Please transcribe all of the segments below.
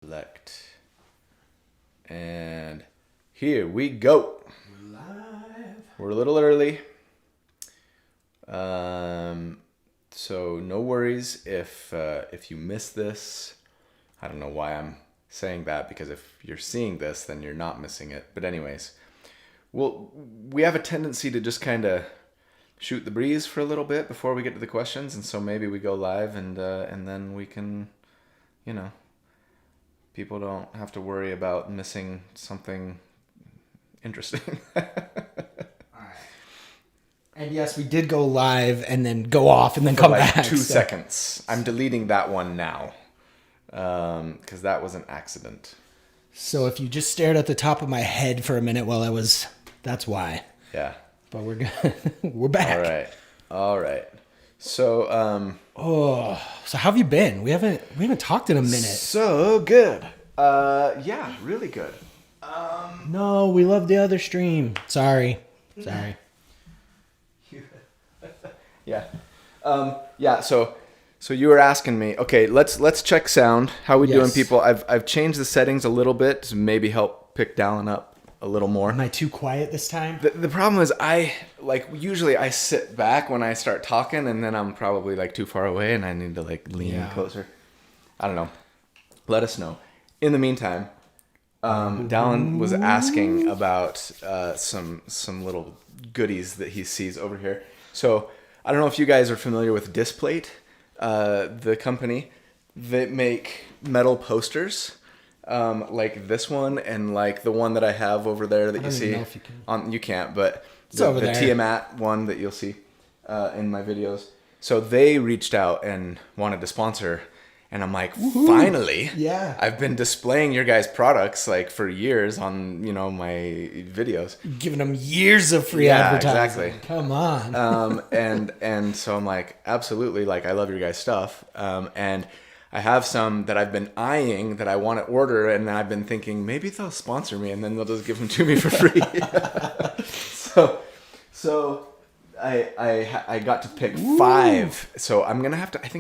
Select. And here we go. We're live. We're a little early. So no worries if you miss this. I don't know why I'm saying that, because if you're seeing this, then you're not missing it. But anyways, we have a tendency to just kind of shoot the breeze for a little bit before we get to the questions, and so maybe we go live and then we can, people don't have to worry about missing something interesting. And yes, we did go live and then go off and then come like back. 2 seconds. I'm deleting that one now because that was an accident. So if you just stared at the top of my head for a minute while that's why. Yeah. But we're good. We're back. All right. So so how have you been? We haven't talked in a minute. so good. Yeah, really good. No, we love the other stream. Sorry. Yeah. Yeah, so you were asking me, okay, let's check sound. How we doing, Yes. people? I've changed the settings a little bit to maybe help pick Dallin up a little more. Am I too quiet this time? The problem is usually I sit back when I start talking, and then I'm probably too far away and I need to lean closer. I don't know. Let us know. In the meantime, Dallin was asking about some little goodies that he sees over here. So I don't know if you guys are familiar with Displate, the company that make metal posters. Like this one and the one that I have over there that you see. Know if you can. You can't, but It's over the there. Tiamat one that you'll see in my videos. So they reached out and wanted to sponsor, and I'm like, finally! Yeah. I've been displaying your guys' products for years on my videos. Giving them years of free Yeah, advertising. exactly. Come on. And so I'm like, absolutely, I love your guys' stuff. And I have some that I've been eyeing that I want to order, and I've been thinking maybe they'll sponsor me, and then they'll just give them to me for free. So I got to pick 5. So I think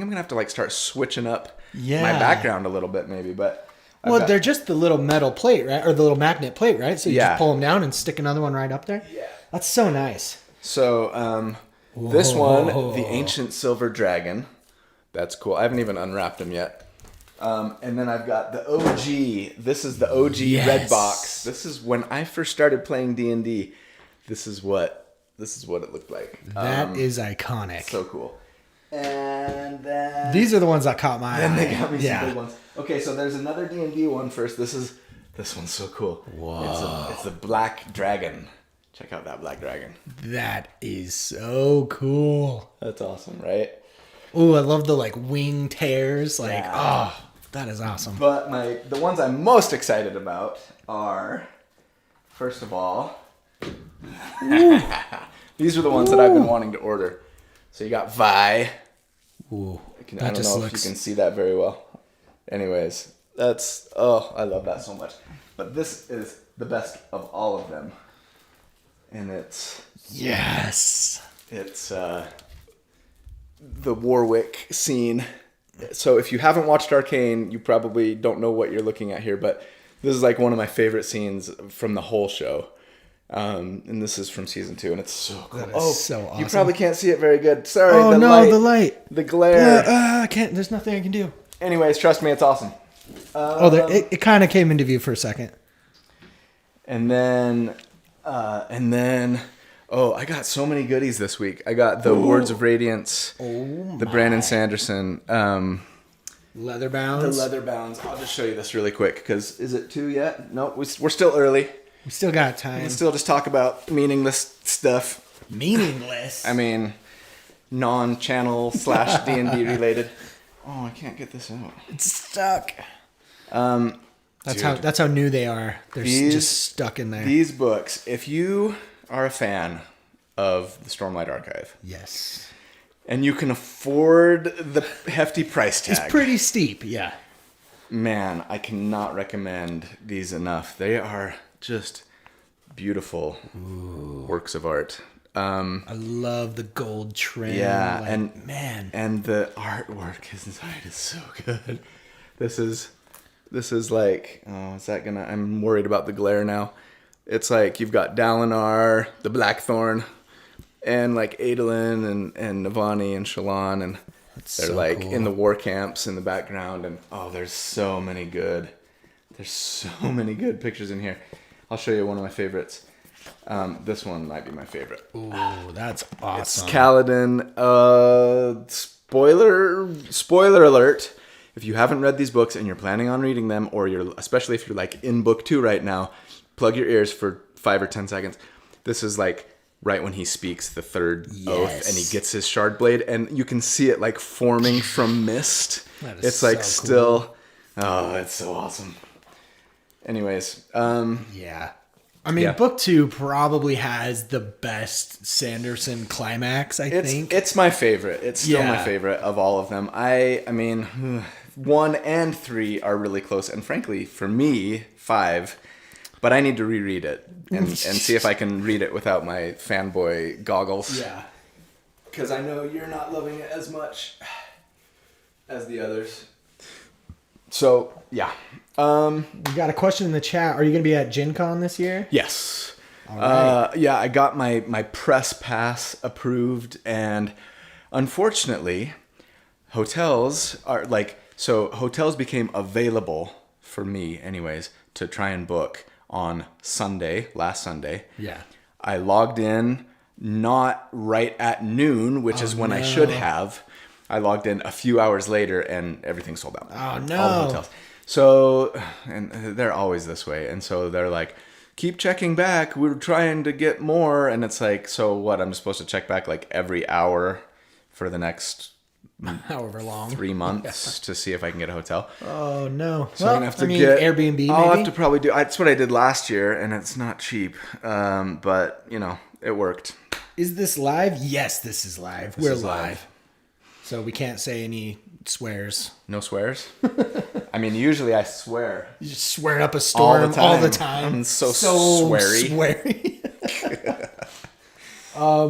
I'm gonna have to start switching up my background a little bit, maybe. But They're just the little metal plate, right? Or the little magnet plate, right? So you Yeah. just pull them down and stick another one right up there? Yeah. That's so nice. So this one, the Ancient Silver Dragon. That's cool. I haven't even unwrapped them yet. And then I've got the OG. This is the OG red box. This is when I first started playing D&D. This is what it looked like. That is iconic. So cool. And then These are the ones that caught my eye. then they got me some big ones. Okay, so there's another D&D one first. This one's so cool. Whoa. It's a black dragon. Check out that black dragon. That is so cool. That's awesome, right? Ooh, I love the wing tears. Yeah. That is awesome. But the ones I'm most excited about are, first of all, these are the ones that I've been wanting to order. So you got Vi. Ooh, I don't know if you can see that very well. Anyways, I love that so much. But this is the best of all of them. And it's the Warwick scene. So if you haven't watched Arcane, you probably don't know what you're looking at here, but this is one of my favorite scenes from the whole show. And this is from season 2, and it's so cool. That is so awesome. You probably can't see it very good. Sorry. Oh, the light. The glare. I can't. There's nothing I can do. Anyways, trust me, it's awesome. It kind of came into view for a second. And then, I got so many goodies this week. I got the Words of Radiance, the Brandon Sanderson, Leather bounds. the leather bounds. I'll just show you this really quick, because is it 2 yet? No, we're still early. We still got time. We can still just talk about meaningless stuff. Meaningless. I mean, non-channel / D&D related. Oh, I can't get this out. It's stuck. Dude. That's how new they are. They're just stuck in there. These books, if you are a fan of the Stormlight Archive, Yes. and you can afford the hefty price tag, It's pretty steep, yeah. man, I cannot recommend these enough. They are just beautiful works of art. I love the gold trim. Yeah, man. and the artwork inside is so good. This is This is like, oh, is that gonna? I'm worried about the glare now. It's like you've got Dalinar, the Blackthorn, and like Adolin and Navani and Shallan, and they're so like cool. in the war camps in the background, and there's so many good pictures in here. I'll show you one of my favorites. This one might be my favorite. Ooh, that's awesome. It's Kaladin. Spoiler alert. If you haven't read these books and you're planning on reading them, or especially if you're like in book 2 right now, plug your ears for 5 or 10 seconds. This is like right when he speaks the third oath and he gets his shard blade, and you can see it like forming from mist. It's like so still, cool. oh, it's so awesome. Anyways, Yeah. I mean, book 2 probably has the best Sanderson climax, I think. It's my favorite. It's still my favorite of all of them. I mean, 1 and 3 are really close, and frankly, for me, 5. But I need to reread it and see if I can read it without my fanboy goggles. Yeah. Because I know you're not loving it as much as the others. So, yeah. We got a question in the chat. Are you going to be at Gen Con this year? Yes. All right. Yeah, I got my press pass approved, and unfortunately, hotels became available for me anyways to try and book on last Sunday. Yeah. I logged in not right at noon, which is when I should have. I logged in a few hours later and everything sold out. Oh, no. All the hotels. So, and they're always this way. And so they're like, keep checking back. We're trying to get more. And it's like, so what? I'm supposed to check back like every hour for the next however long 3 months to see if I can get a hotel. Oh, no. So I'm gonna have to get Airbnb, maybe? I'll have to probably do. That's what I did last year, and it's not cheap. But it worked. Is this live? Yes, this is live. This We're is live. So we can't say any swears. No swears? I mean, usually I swear. You just swear up a storm all the time. I'm so sweary.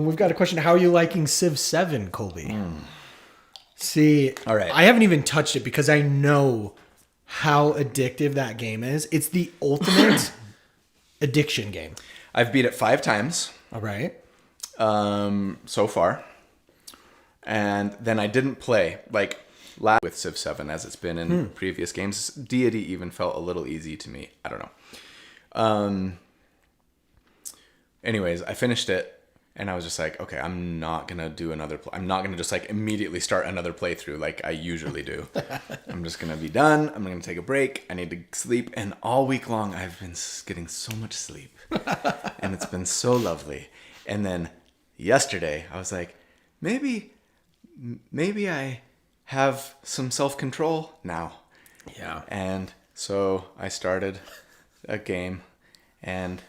We've got a question. How are you liking Civ 7, Colby? See, All right. I haven't even touched it because I know how addictive that game is. It's the ultimate addiction game. I've beat it 5 times All right. so far. And then I didn't play last with Civ 7 as it's been in previous games. Deity even felt a little easy to me. I don't know. Anyways, I finished it and I was just like, okay, I'm not going to do another I'm not going to just immediately start another playthrough like I usually do. I'm just going to be done. I'm going to take a break. I need to sleep. And all week long, I've been getting so much sleep. And it's been so lovely. And then yesterday, I was like, maybe I have some self-control now. Yeah. And so I started a game, and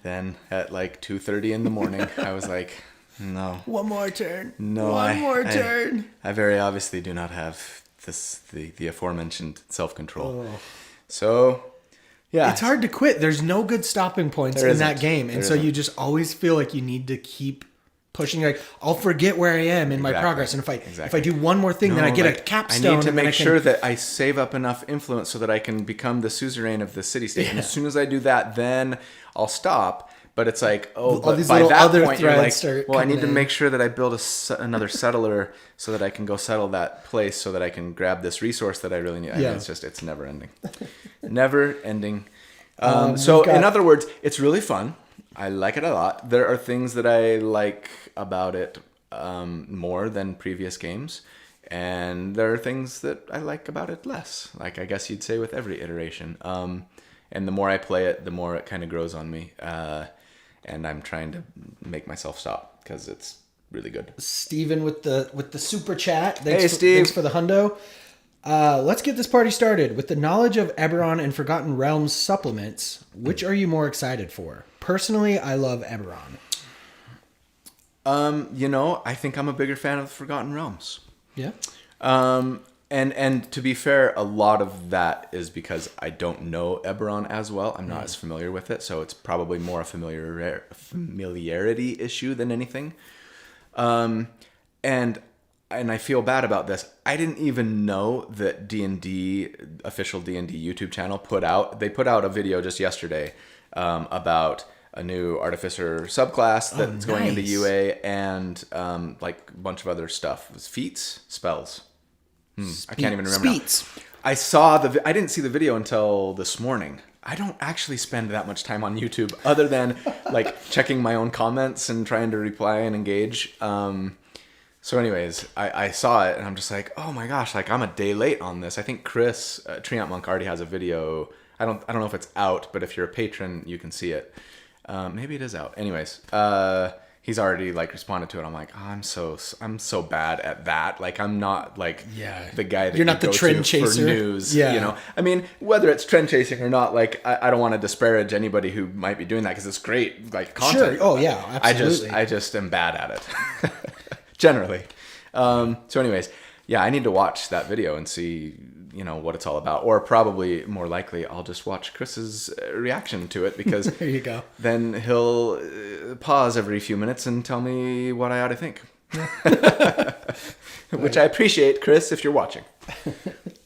then at 2:30 in the morning, I was like, no. One more turn. No, One more turn. I very obviously do not have the aforementioned self-control. Oh. So, yeah. It's hard to quit. There's no good stopping points There in that isn't. game. And There so isn't. you just always feel like you need to keep pushing. Like, I'll forget where I am in my Exactly. progress. And if Exactly. I do one more thing, then I get a capstone. I need to and then make I can- sure that I save up enough influence so that I can become the suzerain of the city-state. And as soon as I do that, then I'll stop. But it's like, All but these by little that other point, you're threads like, start well, I need to coming in. make sure that I build another settler so that I can go settle that place so that I can grab this resource that I really need. I Yeah. mean, it's never ending. Never ending. We've So got- in other words, it's really fun. I like it a lot. There are things that I like about it more than previous games. And there are things that I like about it less. Like I guess you'd say with every iteration. And the more I play it, the more it kind of grows on me. And I'm trying to make myself stop because it's really good. Steven with the super chat. Hey, Steve. Thanks for the hundo. Let's get this party started. With the knowledge of Eberron and Forgotten Realms supplements, which are you more excited for? Personally, I love Eberron. I think I'm a bigger fan of the Forgotten Realms. Yeah. And to be fair, a lot of that is because I don't know Eberron as well. I'm not as familiar with it, so it's probably more a familiarity issue than anything. And and I feel bad about this. I didn't even know that D&D, official D&D YouTube channel put out a video just yesterday about a new Artificer subclass that's going into UA and like a bunch of other stuff. It was feats, spells. I can't even remember now. I didn't see the video until this morning. I don't actually spend that much time on YouTube other than like checking my own comments and trying to reply and engage. So anyways, I saw it and I'm just like, oh my gosh, like I'm a day late on this. I think Chris, Treant Monk, already has a video. I don't know if it's out, but if you're a patron, you can see it. Maybe it is out. Anyways, he's already like responded to it. I'm like, oh, I'm so bad at that. Like I'm not like the guy that you're not the trend chaser for news. You know, I mean, whether it's trend chasing or not, like I don't want to disparage anybody who might be doing that because it's great, like content. Sure. Oh yeah, absolutely. I just am bad at it generally. So anyways, yeah, I need to watch that video and see, you know, what it's all about, or probably more likely I'll just watch Chris's reaction to it because there you go. Then he'll pause every few minutes and tell me what I ought to think, which I appreciate, Chris, if you're watching.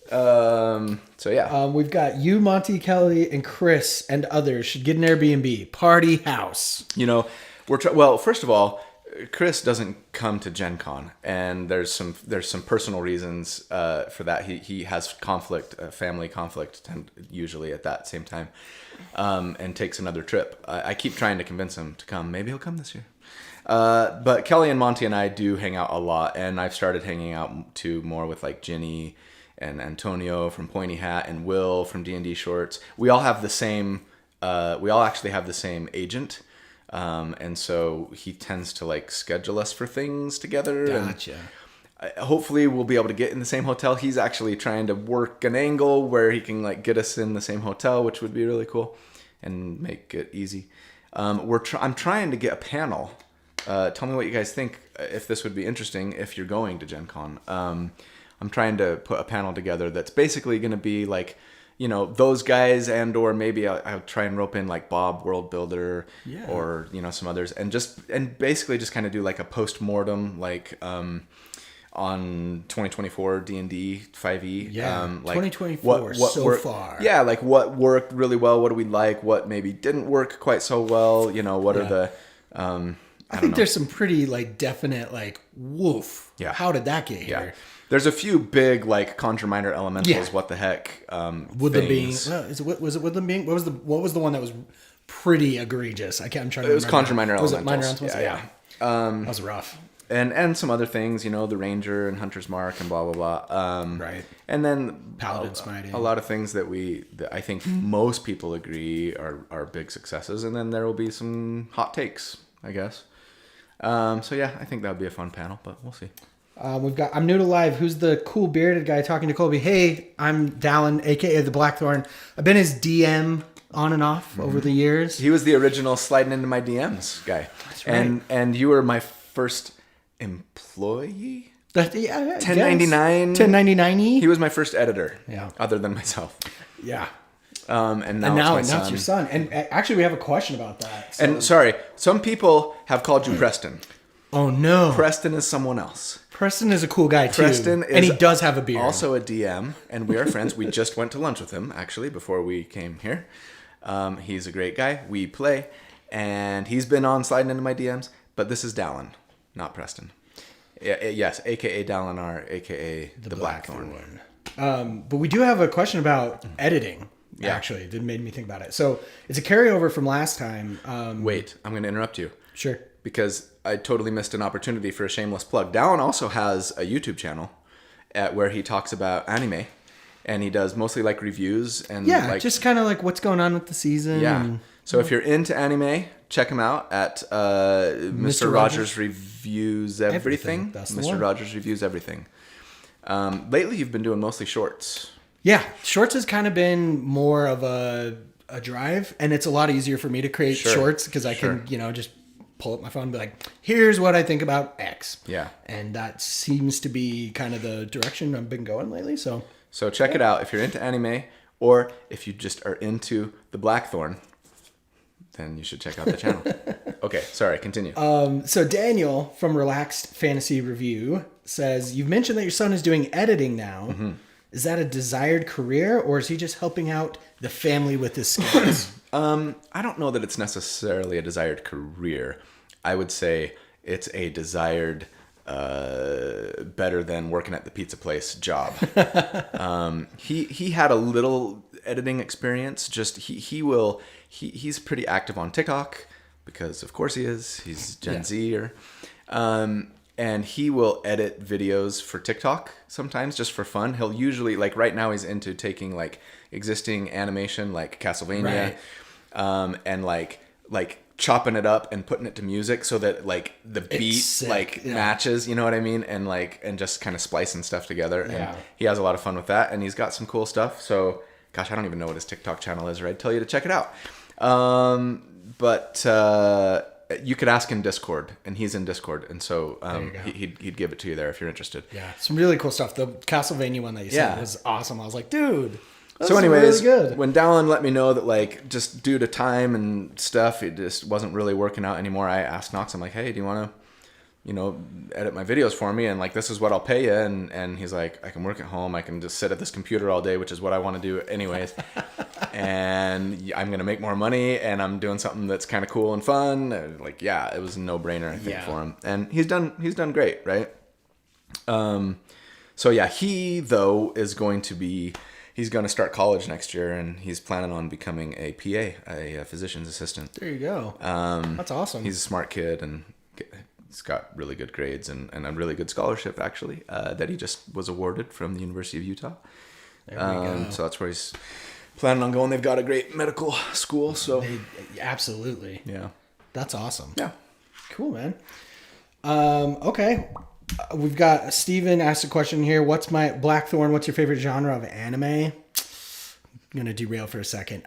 So yeah, we've got you, Monty, Kelly, and Chris, and others should get an Airbnb party house. You know, well, first of all, Chris doesn't come to Gen Con, and there's some personal reasons for that. He has family conflict, usually at that same time, and takes another trip. I keep trying to convince him to come. Maybe he'll come this year. But Kelly and Monty and I do hang out a lot, and I've started hanging out too more with like Ginny and Antonio from Pointy Hat and Will from D&D Shorts. We all have the same. We all actually have the same agent. And so he tends to like schedule us for things together. Gotcha. And hopefully we'll be able to get in the same hotel. He's actually trying to work an angle where he can like get us in the same hotel, which would be really cool and make it easy. I'm trying to get a panel. Tell me what you guys think, if this would be interesting if you're going to Gen Con. I'm trying to put a panel together that's basically going to be like, you know, those guys, and or maybe I'll try and rope in like Bob World Builder, or you know, some others, and basically just kind of do like a post-mortem like on 2024 D&D 5e. Like 2024 so far. Yeah, like what worked really well, what do we like, what maybe didn't work quite so well, you know, what are the I think there's some pretty like definite like woof. Yeah. How did that get here? Yeah. There's a few big like Conjure Minor elementals. What the heck? Woodland Being. Was it Woodland Being? What was the one that was pretty egregious? I'm trying to remember. It was Conjure Minor elementals. Was it Minor elementals? Yeah. That was rough. And some other things, you know, the Ranger and Hunter's Mark and blah blah blah. Right. And then Paladin Smiting. A lot of things that I think most people agree are big successes, and then there will be some hot takes, I guess. So yeah, I think that would be a fun panel, but we'll see. We've got I'm new to live. Who's the cool bearded guy talking to Colby? Hey, I'm Dallin, aka the Blackthorn. I've been his DM on and off over the years. He was the original sliding into my DMs guy. That's right. And you were my first employee? 1099. 1099. He was my first editor. Yeah. Other than myself. Yeah. And now it's your son. And actually, we have a question about that. So. And sorry, some people have called you Preston. Oh no. Preston is someone else. Preston is a cool guy too. Preston is, and he does have a beard. Also a DM, and we are friends. We just went to lunch with him actually before we came here. He's a great guy. We play, and he's been on sliding into my DMs. But this is Dallin, not Preston. Yes, aka Dallin R, aka the Blackthorn. But we do have a question about editing. Yeah. Actually, it made me think about it. So it's a carryover from last time. Wait, I'm going to interrupt you. Sure. Because I totally missed an opportunity for a shameless plug. Dallin also has a YouTube channel where he talks about anime, and he does mostly like reviews and just kind of like what's going on with the season. Yeah. So if you're into anime, check him out at Mr. Rogers Reviews Everything. That's the Mr. one. Rogers Reviews Everything. Lately, you've been doing mostly shorts. Yeah, shorts has kind of been more of a drive, and it's a lot easier for me to create shorts because I can, just pull up my phone and be like, here's what I think about X. Yeah. And that seems to be kind of the direction I've been going lately. So check it out. If you're into anime, or if you just are into the Blackthorn, then you should check out the channel. Okay, sorry, continue. So Daniel from Relaxed Fantasy Review says, you've mentioned that your son is doing editing now. Mm-hmm. Is that a desired career, or is he just helping out the family with his skills? I don't know that it's necessarily a desired career. I would say it's a desired, better than working at the pizza place job. He had a little editing experience. Just he's pretty active on TikTok because of course he is. He's Gen Zer. And he will edit videos for TikTok sometimes just for fun. He'll usually, like right now he's into taking like existing animation like Castlevania, and like chopping it up and putting it to music so that like the beat matches, you know what I mean? And just kind of splicing stuff together. And he has a lot of fun with that, and he's got some cool stuff. So gosh, I don't even know what his TikTok channel is, or I'd tell you to check it out. But you could ask in Discord, and he's in Discord, and so he'd give it to you there if you're interested. Yeah, some really cool stuff. The Castlevania one that you said was awesome. I was like, dude. So anyways, really good. When Dallin let me know that like just due to time and stuff, it just wasn't really working out anymore, I asked Knox, I'm like, hey, do you want to, edit my videos for me? And like, this is what I'll pay you. And he's like, I can work at home. I can just sit at this computer all day, which is what I want to do anyways. And I'm going to make more money, and I'm doing something that's kind of cool and fun. Like, yeah, it was a no brainer, I think, for him. And he's done great. Right. So yeah, he though is he's going to start college next year, and he's planning on becoming a PA, a physician's assistant. There you go. That's awesome. He's a smart kid, and he's got really good grades and a really good scholarship, actually, that he just was awarded from the University of Utah. There we go. So that's where he's planning on going. They've got a great medical school. So absolutely. Yeah. That's awesome. Yeah. Cool, man. Okay. We've got Steven asked a question here. What's your favorite genre of anime? I'm going to derail for a second.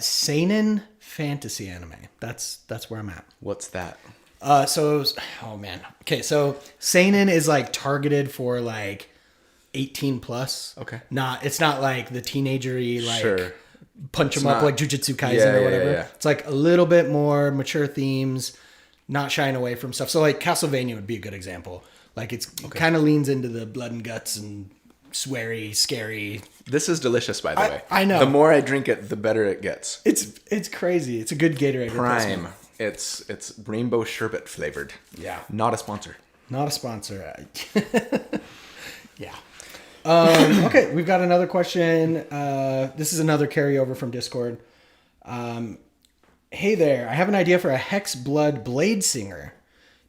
Seinen fantasy anime. That's where I'm at. What's that? Oh man. Okay. So Seinen is like targeted for like 18 plus. Okay. It's not like the teenagery, like punch them up like Jujutsu Kaisen or whatever. Yeah. It's like a little bit more mature themes, not shying away from stuff. So like Castlevania would be a good example. Like it kind of leans into the blood and guts and sweary, scary. This is delicious, by the way. I know. The more I drink it, the better it gets. It's crazy. It's a good Gatorade. Prime. It's rainbow sherbet flavored. Yeah. Not a sponsor. Not a sponsor. Yeah. Okay, we've got another question. This is another carryover from Discord. Hey there, I have an idea for a Hex Blood Blade Singer.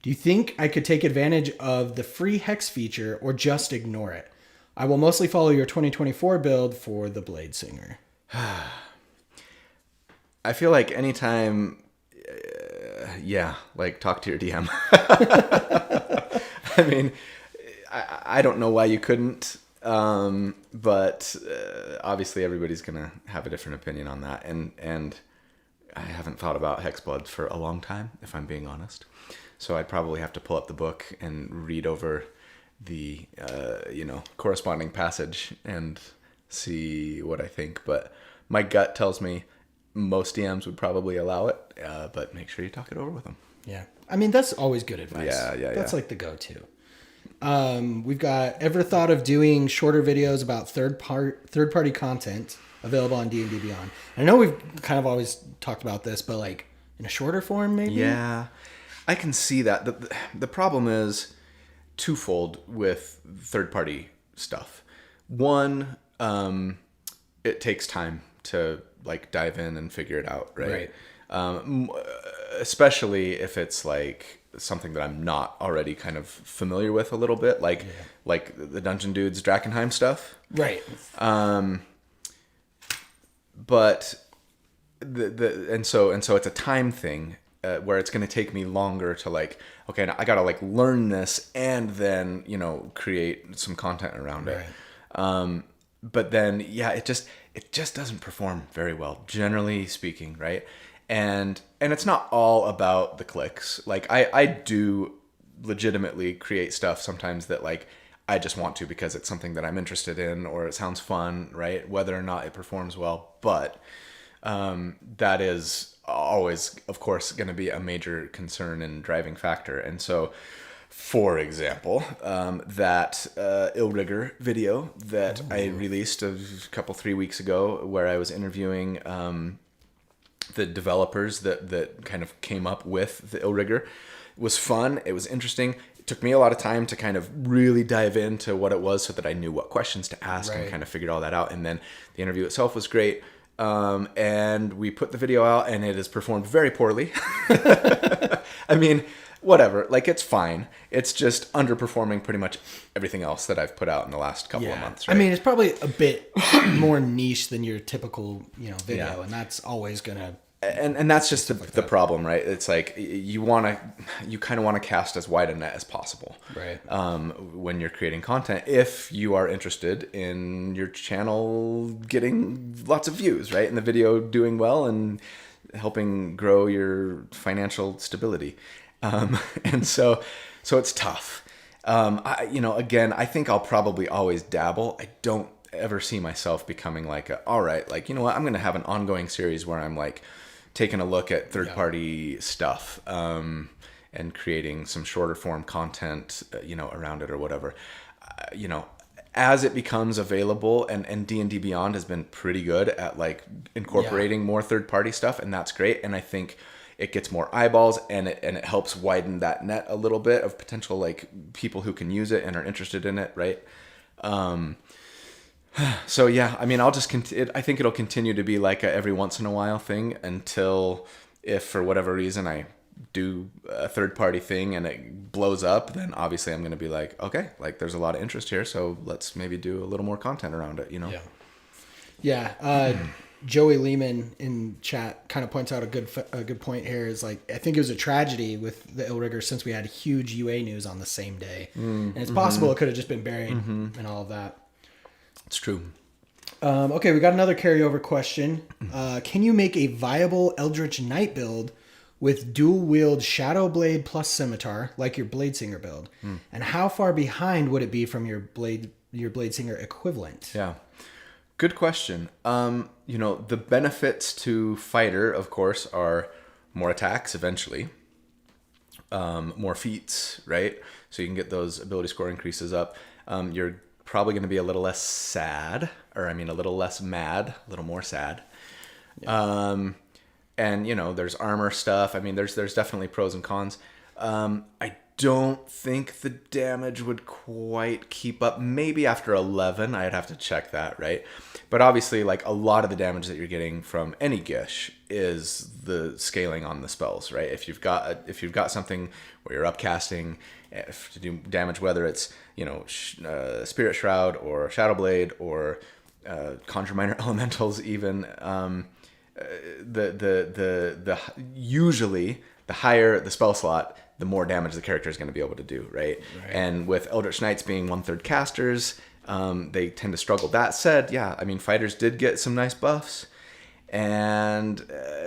Do you think I could take advantage of the free Hex feature or just ignore it? I will mostly follow your 2024 build for the Blade Singer. I feel like anytime, talk to your DM. I mean, I don't know why you couldn't, but obviously everybody's going to have a different opinion on that. And I haven't thought about Hexblood for a long time, if I'm being honest. So I'd probably have to pull up the book and read over the, corresponding passage and see what I think. But my gut tells me most DMs would probably allow it, but make sure you talk it over with them. Yeah. I mean, that's always good advice. Yeah. That's like the go-to. We've got, ever thought of doing shorter videos about third-party content available on D&D Beyond? I know we've kind of always talked about this, but like in a shorter form, maybe? Yeah, I can see that. The problem is twofold with third-party stuff. One, it takes time to like dive in and figure it out, right? Especially if it's like something that I'm not already kind of familiar with a little bit, like the Dungeon Dudes Drakenheim stuff, right? But so it's a time thing where it's going to take me longer to like, okay, I got to like learn this and then create some content around it. But then it just doesn't perform very well, generally speaking, right? And it's not all about the clicks. Like I do legitimately create stuff sometimes that like I just want to because it's something that I'm interested in or it sounds fun, right? Whether or not it performs well, but that is always, of course, going to be a major concern and driving factor. And so For example, that Illrigger video that I released a couple 3 weeks ago, where I was interviewing the developers that kind of came up with the Illrigger, was fun. It was interesting. It took me a lot of time to kind of really dive into what it was, so that I knew what questions to ask and kind of figured all that out. And then the interview itself was great. And we put the video out, and it has performed very poorly. I mean, whatever, like, it's fine. It's just underperforming pretty much everything else that I've put out in the last couple of months. Right? I mean, it's probably a bit more niche than your typical, video, and that's always gonna. And that's just the problem, right? It's like you kind of want to cast as wide a net as possible, right? When you're creating content, if you are interested in your channel getting lots of views, right, and the video doing well and helping grow your financial stability. And so it's tough. Again, I think I'll probably always dabble. I don't ever see myself becoming like, all right, like, you know what, I'm going to have an ongoing series where I'm like taking a look at third-party stuff, and creating some shorter form content, around it or whatever. As it becomes available, and D&D Beyond has been pretty good at like incorporating more third-party stuff, and that's great. And I think it gets more eyeballs, and it helps widen that net a little bit of potential like people who can use it and are interested in it, right? So yeah, I mean, I'll just I think it'll continue to be like a every once in a while thing until, if for whatever reason I do a third party thing and it blows up, then obviously I'm going to be like, okay, like there's a lot of interest here, so let's maybe do a little more content around it, Yeah. Joey Lehman in chat kind of points out a good point here, is like, I think it was a tragedy with the Illrigger, since we had huge UA news on the same day, and it's possible it could have just been buried and all of that. It's true. Okay, we got another carryover question. Can you make a viable Eldritch Knight build with dual wield Shadow Blade plus Scimitar, like your Bladesinger build? And how far behind would it be from your Bladesinger equivalent? Yeah. Good question. The benefits to fighter, of course, are more attacks eventually, more feats, right? So you can get those ability score increases up. You're probably going to be a little less sad, a little less mad, a little more sad. Yeah. And there's armor stuff. I mean, there's definitely pros and cons. I don't think the damage would quite keep up. Maybe after 11, I'd have to check that, right? But obviously, like, a lot of the damage that you're getting from any Gish is the scaling on the spells, right? If you've got something where you're upcasting to do damage, whether it's Spirit Shroud or Shadow Blade or Conjure Minor Elementals, even usually the higher the spell slot, the more damage the character is going to be able to do, right? And with Eldritch Knights being 1/3 casters, they tend to struggle. That said, yeah, I mean, fighters did get some nice buffs, and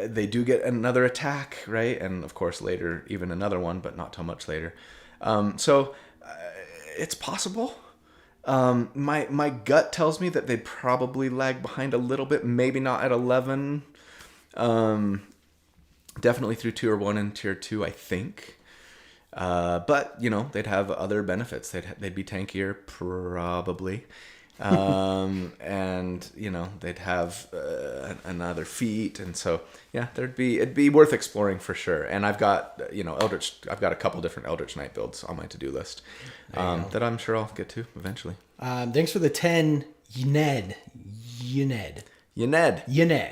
they do get another attack, right? And of course later, even another one, but not till much later. So it's possible. My gut tells me that they'd probably lag behind a little bit, maybe not at 11. Definitely through Tier 1 and Tier 2, I think. But they'd have other benefits. They'd be tankier, probably, and they'd have another feat, and so yeah, it'd be worth exploring for sure. And I've got I've got a couple different Eldritch Knight builds on my to-do list that I'm sure I'll get to eventually. Thanks for the 10, Yuned.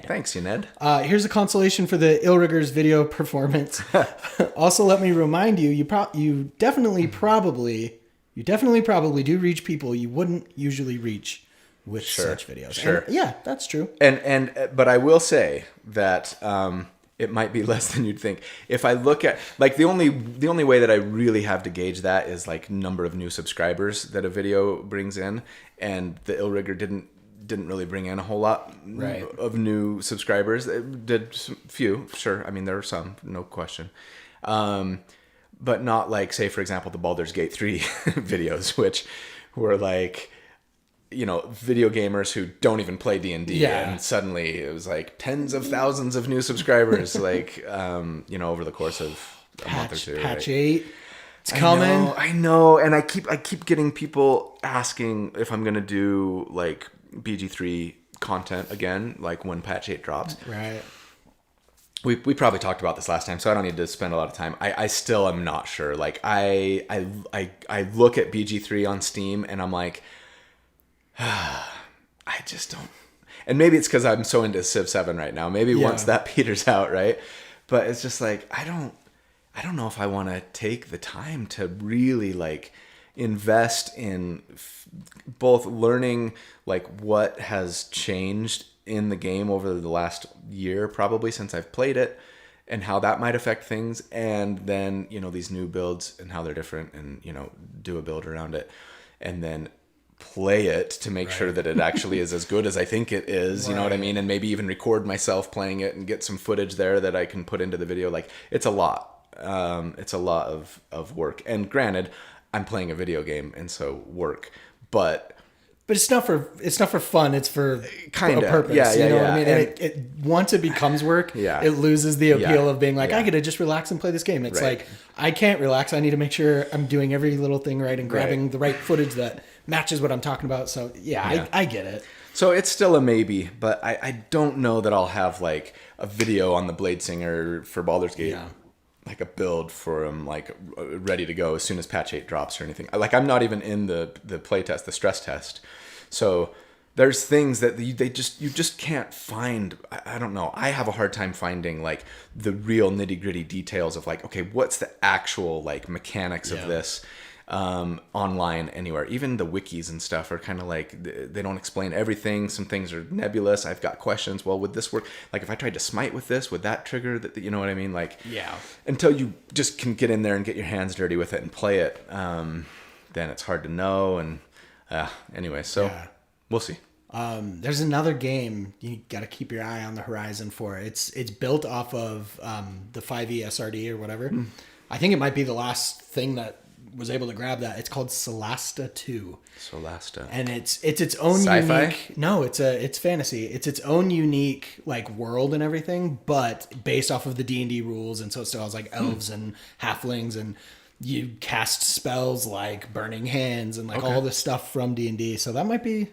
Thanks, Yuned. Here's a consolation for the Illrigger's video performance. Also, let me remind you, you definitely probably do reach people you wouldn't usually reach with such videos. Sure. And, yeah, that's true. But I will say that it might be less than you'd think. If I look at, like, the only way that I really have to gauge that is like number of new subscribers that a video brings in, and the Illrigger didn't really bring in a whole lot of new subscribers. It did few, sure. I mean, there were some, no question. But not like, say, for example, the Baldur's Gate 3 videos, which were like, video gamers who don't even play D&D. Yeah. And suddenly it was like tens of thousands of new subscribers, like, over the course of a month or two. Patch 8. It's coming. I know, and I keep getting people asking if I'm gonna do like BG3 content again, like when patch 8 drops. Right. We probably talked about this last time, so I don't need to spend a lot of time. I still am not sure. Like I look at BG3 on Steam and I'm like, I just don't. And maybe it's because I'm so into Civ 7 right now. Maybe once that peters out, right? But it's just like I don't know if I want to take the time to really like invest in both learning like what has changed in the game over the last year, probably since I've played it, and how that might affect things, and then, you know, these new builds and how they're different, and, you know, do a build around it, and then play it to make sure that it actually is as good as I think it is, you know what I mean? And maybe even record myself playing it and get some footage there that I can put into the video. Like, it's a lot. It's a lot of work. And granted, I'm playing a video game, and so work, but it's not for fun. It's for kind of a purpose. You know what I mean? And it once it becomes work, it loses the appeal of being like, I get to just relax and play this game. It's like, I can't relax. I need to make sure I'm doing every little thing right and grabbing the right footage that matches what I'm talking about. So I get it. So it's still a maybe, but I don't know that I'll have like a video on the Bladesinger for Baldur's Gate. Yeah. Like a build for them, like ready to go as soon as patch 8 drops or anything. Like, I'm not even in the play test, the stress test. So there's things that you just can't find. I don't know. I have a hard time finding like the real nitty gritty details of like, okay, what's the actual like mechanics of this online anywhere. Even the wikis and stuff are kind of like, they don't explain everything. Some things are nebulous. I've got questions. Well, would this work? Like, if I tried to smite with this, would that trigger that? You know what I mean? Like, until you just can get in there and get your hands dirty with it and play it, then it's hard to know. And anyway, so we'll see. There's another game you got to keep your eye on the horizon for. It's built off of the 5e SRD or whatever. I think it might be the last thing that was able to grab that. It's called Solasta 2. Solasta. And it's its own sci-fi? Unique. No, it's fantasy. It's its own unique like world and everything, but based off of the D&D rules, and so it still has like elves and halflings, and you cast spells like Burning Hands and like all this stuff from D&D. So that might be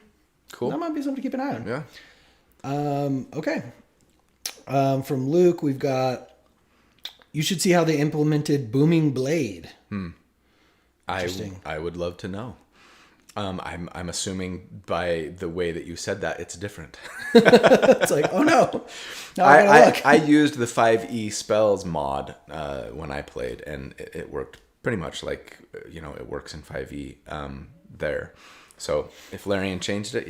cool. That might be something to keep an eye on. Yeah. Okay. From Luke, we've got, you should see how they implemented Booming Blade. I would love to know. I'm assuming by the way that you said that it's different. It's like, oh no. I used the 5e spells mod when I played, and it worked pretty much like, you know, it works in 5e there. So if Larian changed it,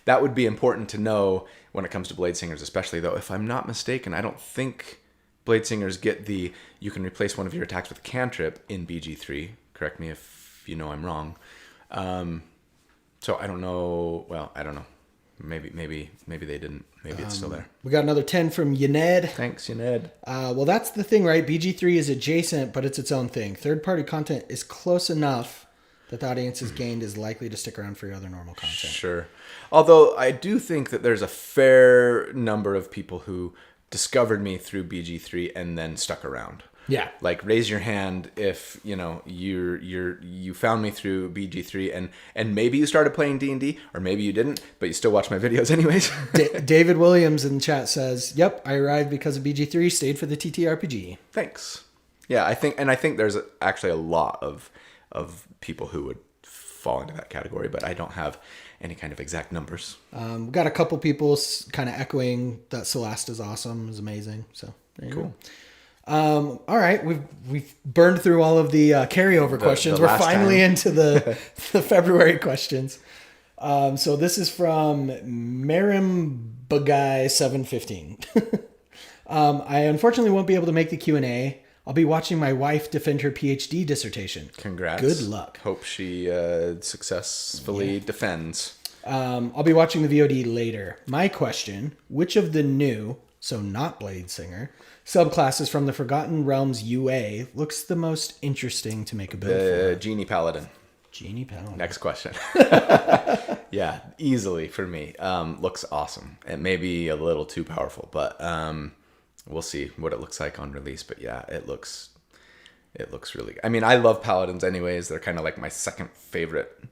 that would be important to know when it comes to Bladesingers, especially though. If I'm not mistaken, I don't think Bladesingers get you can replace one of your attacks with a cantrip in BG3. Correct me if you know I'm wrong. So I don't know. Well, I don't know. Maybe they didn't. Maybe it's still there. We got another 10 from Yaned. Thanks, Yaned. Well, that's the thing, right? BG3 is adjacent, but it's its own thing. Third-party content is close enough that the audience is gained is likely to stick around for your other normal content. Sure. Although I do think that there's a fair number of people who discovered me through BG3 and then stuck around. Yeah. Like, raise your hand if, you know, you found me through BG3 and maybe you started playing D&D, or maybe you didn't, but you still watch my videos anyways. David Williams in the chat says, "Yep, I arrived because of BG3, stayed for the TTRPG." Thanks. Yeah, I think there's actually a lot of people who would fall into that category, but I don't have any kind of exact numbers. We've got a couple people kind of echoing that Solasta is awesome, is amazing. So there you go. All right, we've burned through all of the carryover questions. We're finally into the February questions. So this is from Marimbagai715. I unfortunately won't be able to make the Q&A. I'll be watching my wife defend her PhD dissertation. Congrats. Good luck. Hope she successfully defends. I'll be watching the VOD later. My question, which of the new, so not Bladesinger, subclasses from the Forgotten Realms UA looks the most interesting to make a build for? Genie Paladin. Genie Paladin. Next question. Yeah, easily for me. Looks awesome. It may be a little too powerful, but we'll see what it looks like on release. But yeah, it looks it looks really. I mean, I love paladins anyways. They're kind of like my second favorite,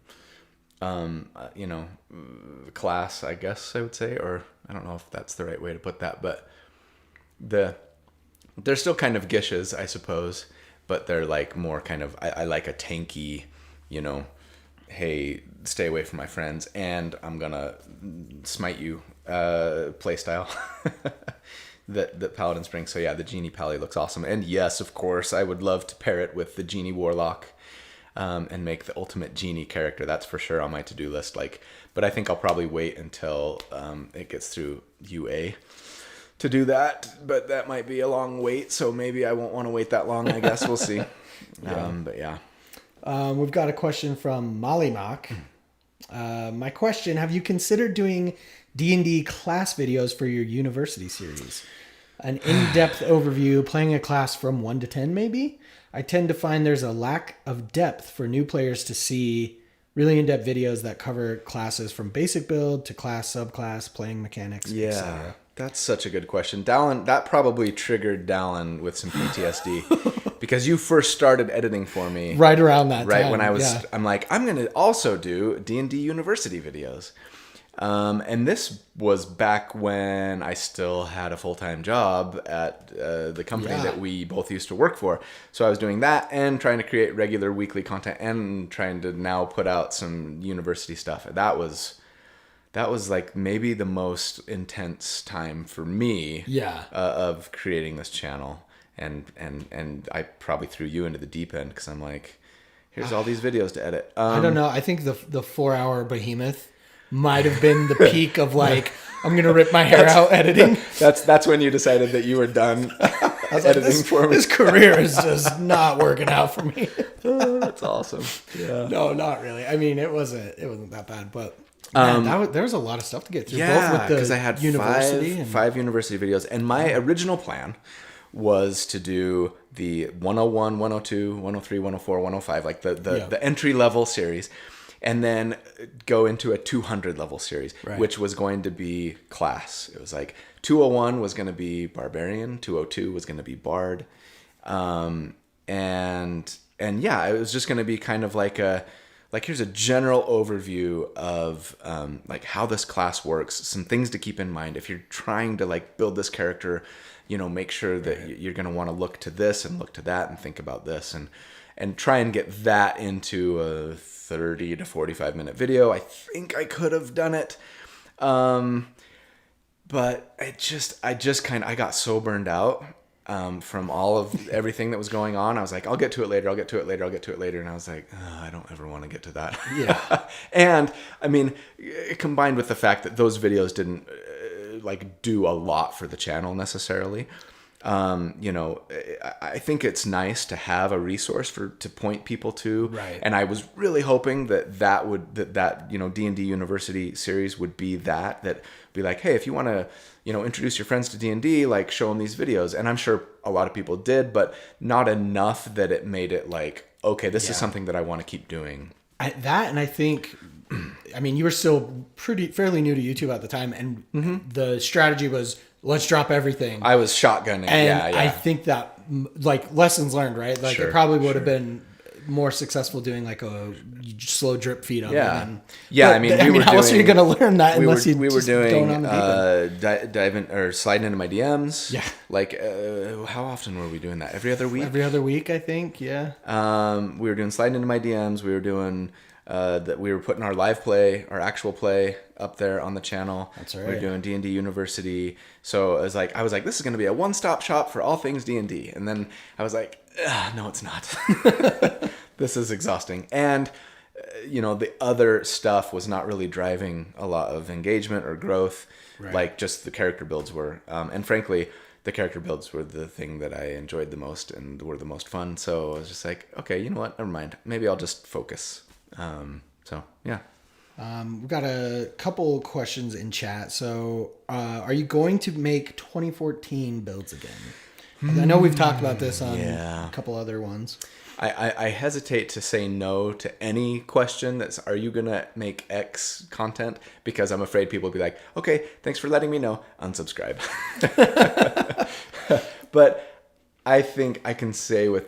class, I guess I would say, or I don't know if that's the right way to put that, but they're still kind of gishes, I suppose, but they're like more kind of. I like a tanky, hey, stay away from my friends, and I'm gonna smite you play style that Paladins bring. So yeah, the Genie Pally looks awesome. And yes, of course, I would love to pair it with the Genie Warlock and make the ultimate Genie character. That's for sure on my to-do list. But I think I'll probably wait until it gets through UA to do that. But that might be a long wait, so maybe I won't want to wait that long. I guess we'll see. But yeah. We've got a question from Molly Mock. My question, have you considered doing D&D class videos for your university series? An in-depth overview, playing a class from 1 to 10 maybe? I tend to find there's a lack of depth for new players to see really in-depth videos that cover classes from basic build to class, subclass, playing mechanics, etc. That's such a good question. Dallin, that probably triggered Dallin with some PTSD because you first started editing for me. Right around that time. Right when I'm like, I'm going to also do D&D university videos. And this was back when I still had a full-time job at the company that we both used to work for. So I was doing that and trying to create regular weekly content and trying to now put out some university stuff. That was like maybe the most intense time for me of creating this channel. And I probably threw you into the deep end because I'm like, here's all these videos to edit. I don't know. I think the 4-hour behemoth might have been the peak of like, I'm going to rip my hair out editing. That's when you decided that you were done editing for me. This career is just not working out for me. That's awesome. Yeah. No, not really. I mean, it wasn't that bad, but man, there was a lot of stuff to get through. Yeah, because I had five university videos, and my original plan was to do the 101, 102, 103, 104, 105, like the entry level series, and then go into a 200 level series, which was going to be class. It was like 201 was going to be Barbarian, 202 was going to be Bard, and yeah, it was just going to be kind of like here's a general overview of like how this class works, some things to keep in mind if you're trying to like build this character. Make sure that you're going to want to look to this and look to that and think about this and try and get that into a 30 to 45 minute video. I think I could have done it. But I got so burned out from all of everything that was going on. I was like, I'll get to it later. And I was like, I don't ever want to get to that. Yeah. And I mean, combined with the fact that those videos didn't like do a lot for the channel necessarily. I think it's nice to have a resource to point people to. Right. And I was really hoping that D&D University series would be that be like, hey, if you want to, introduce your friends to D&D, like show them these videos. And I'm sure a lot of people did, but not enough that it made it like, okay, this is something that I want to keep doing. And I think, I mean, you were still fairly new to YouTube at the time, and the strategy was, let's drop everything. I was shotgunning. And I think that, like, lessons learned, right? Like, it probably would have been more successful doing like a slow drip feed on them. How else are you going to learn that unless you we were doing diving or sliding into my DMs? Yeah. Like, how often were we doing that? Every other week? Every other week, I think. Yeah. We were doing sliding into my DMs. We were doing that. We were putting our live play, our actual play, up there on the channel. That's right. We were doing D&D University. So I was like, this is going to be a one-stop shop for all things D&D. And then I was like, no, it's not. This is exhausting. And, the other stuff was not really driving a lot of engagement or growth, like just the character builds were. And frankly, the character builds were the thing that I enjoyed the most and were the most fun. So I was just like, okay, you know what? Never mind. Maybe I'll just focus. Yeah. We've got a couple questions in chat. So, are you going to make 2014 builds again? I know we've talked about this on a couple other ones. I hesitate to say no to any question that's, are you going to make X content? Because I'm afraid people will be like, okay, thanks for letting me know. Unsubscribe. But I think I can say with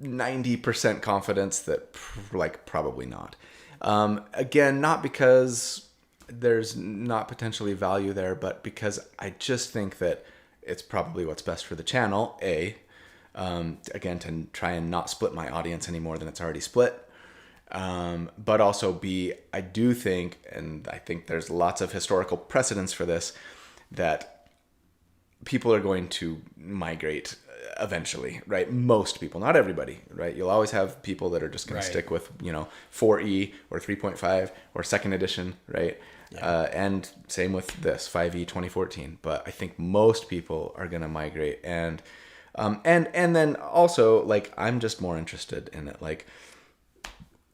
90% confidence that like probably not. Again, not because there's not potentially value there, but because I just think that it's probably what's best for the channel. Again, to try and not split my audience any more than it's already split. But also B, I do think, and I think there's lots of historical precedents for this, that people are going to migrate eventually, right? Most people, not everybody, right? You'll always have people that are just going to stick with, 4E or 3.5 or second edition, right? Yeah. And same with this 5E 2014. But I think most people are going to migrate, and then also, like, I'm just more interested in it. Like,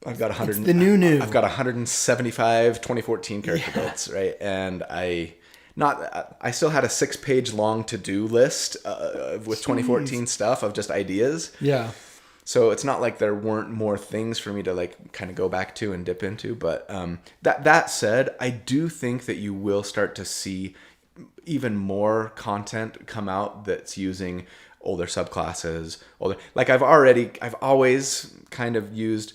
I've got 100. It's the new. I've got 175 2014 character builds, right? And I still had a 6-page long to-do list with 2014 stuff of just ideas. Yeah. So it's not like there weren't more things for me to like kind of go back to and dip into. But that said, I do think that you will start to see even more content come out that's using older subclasses. I've always kind of used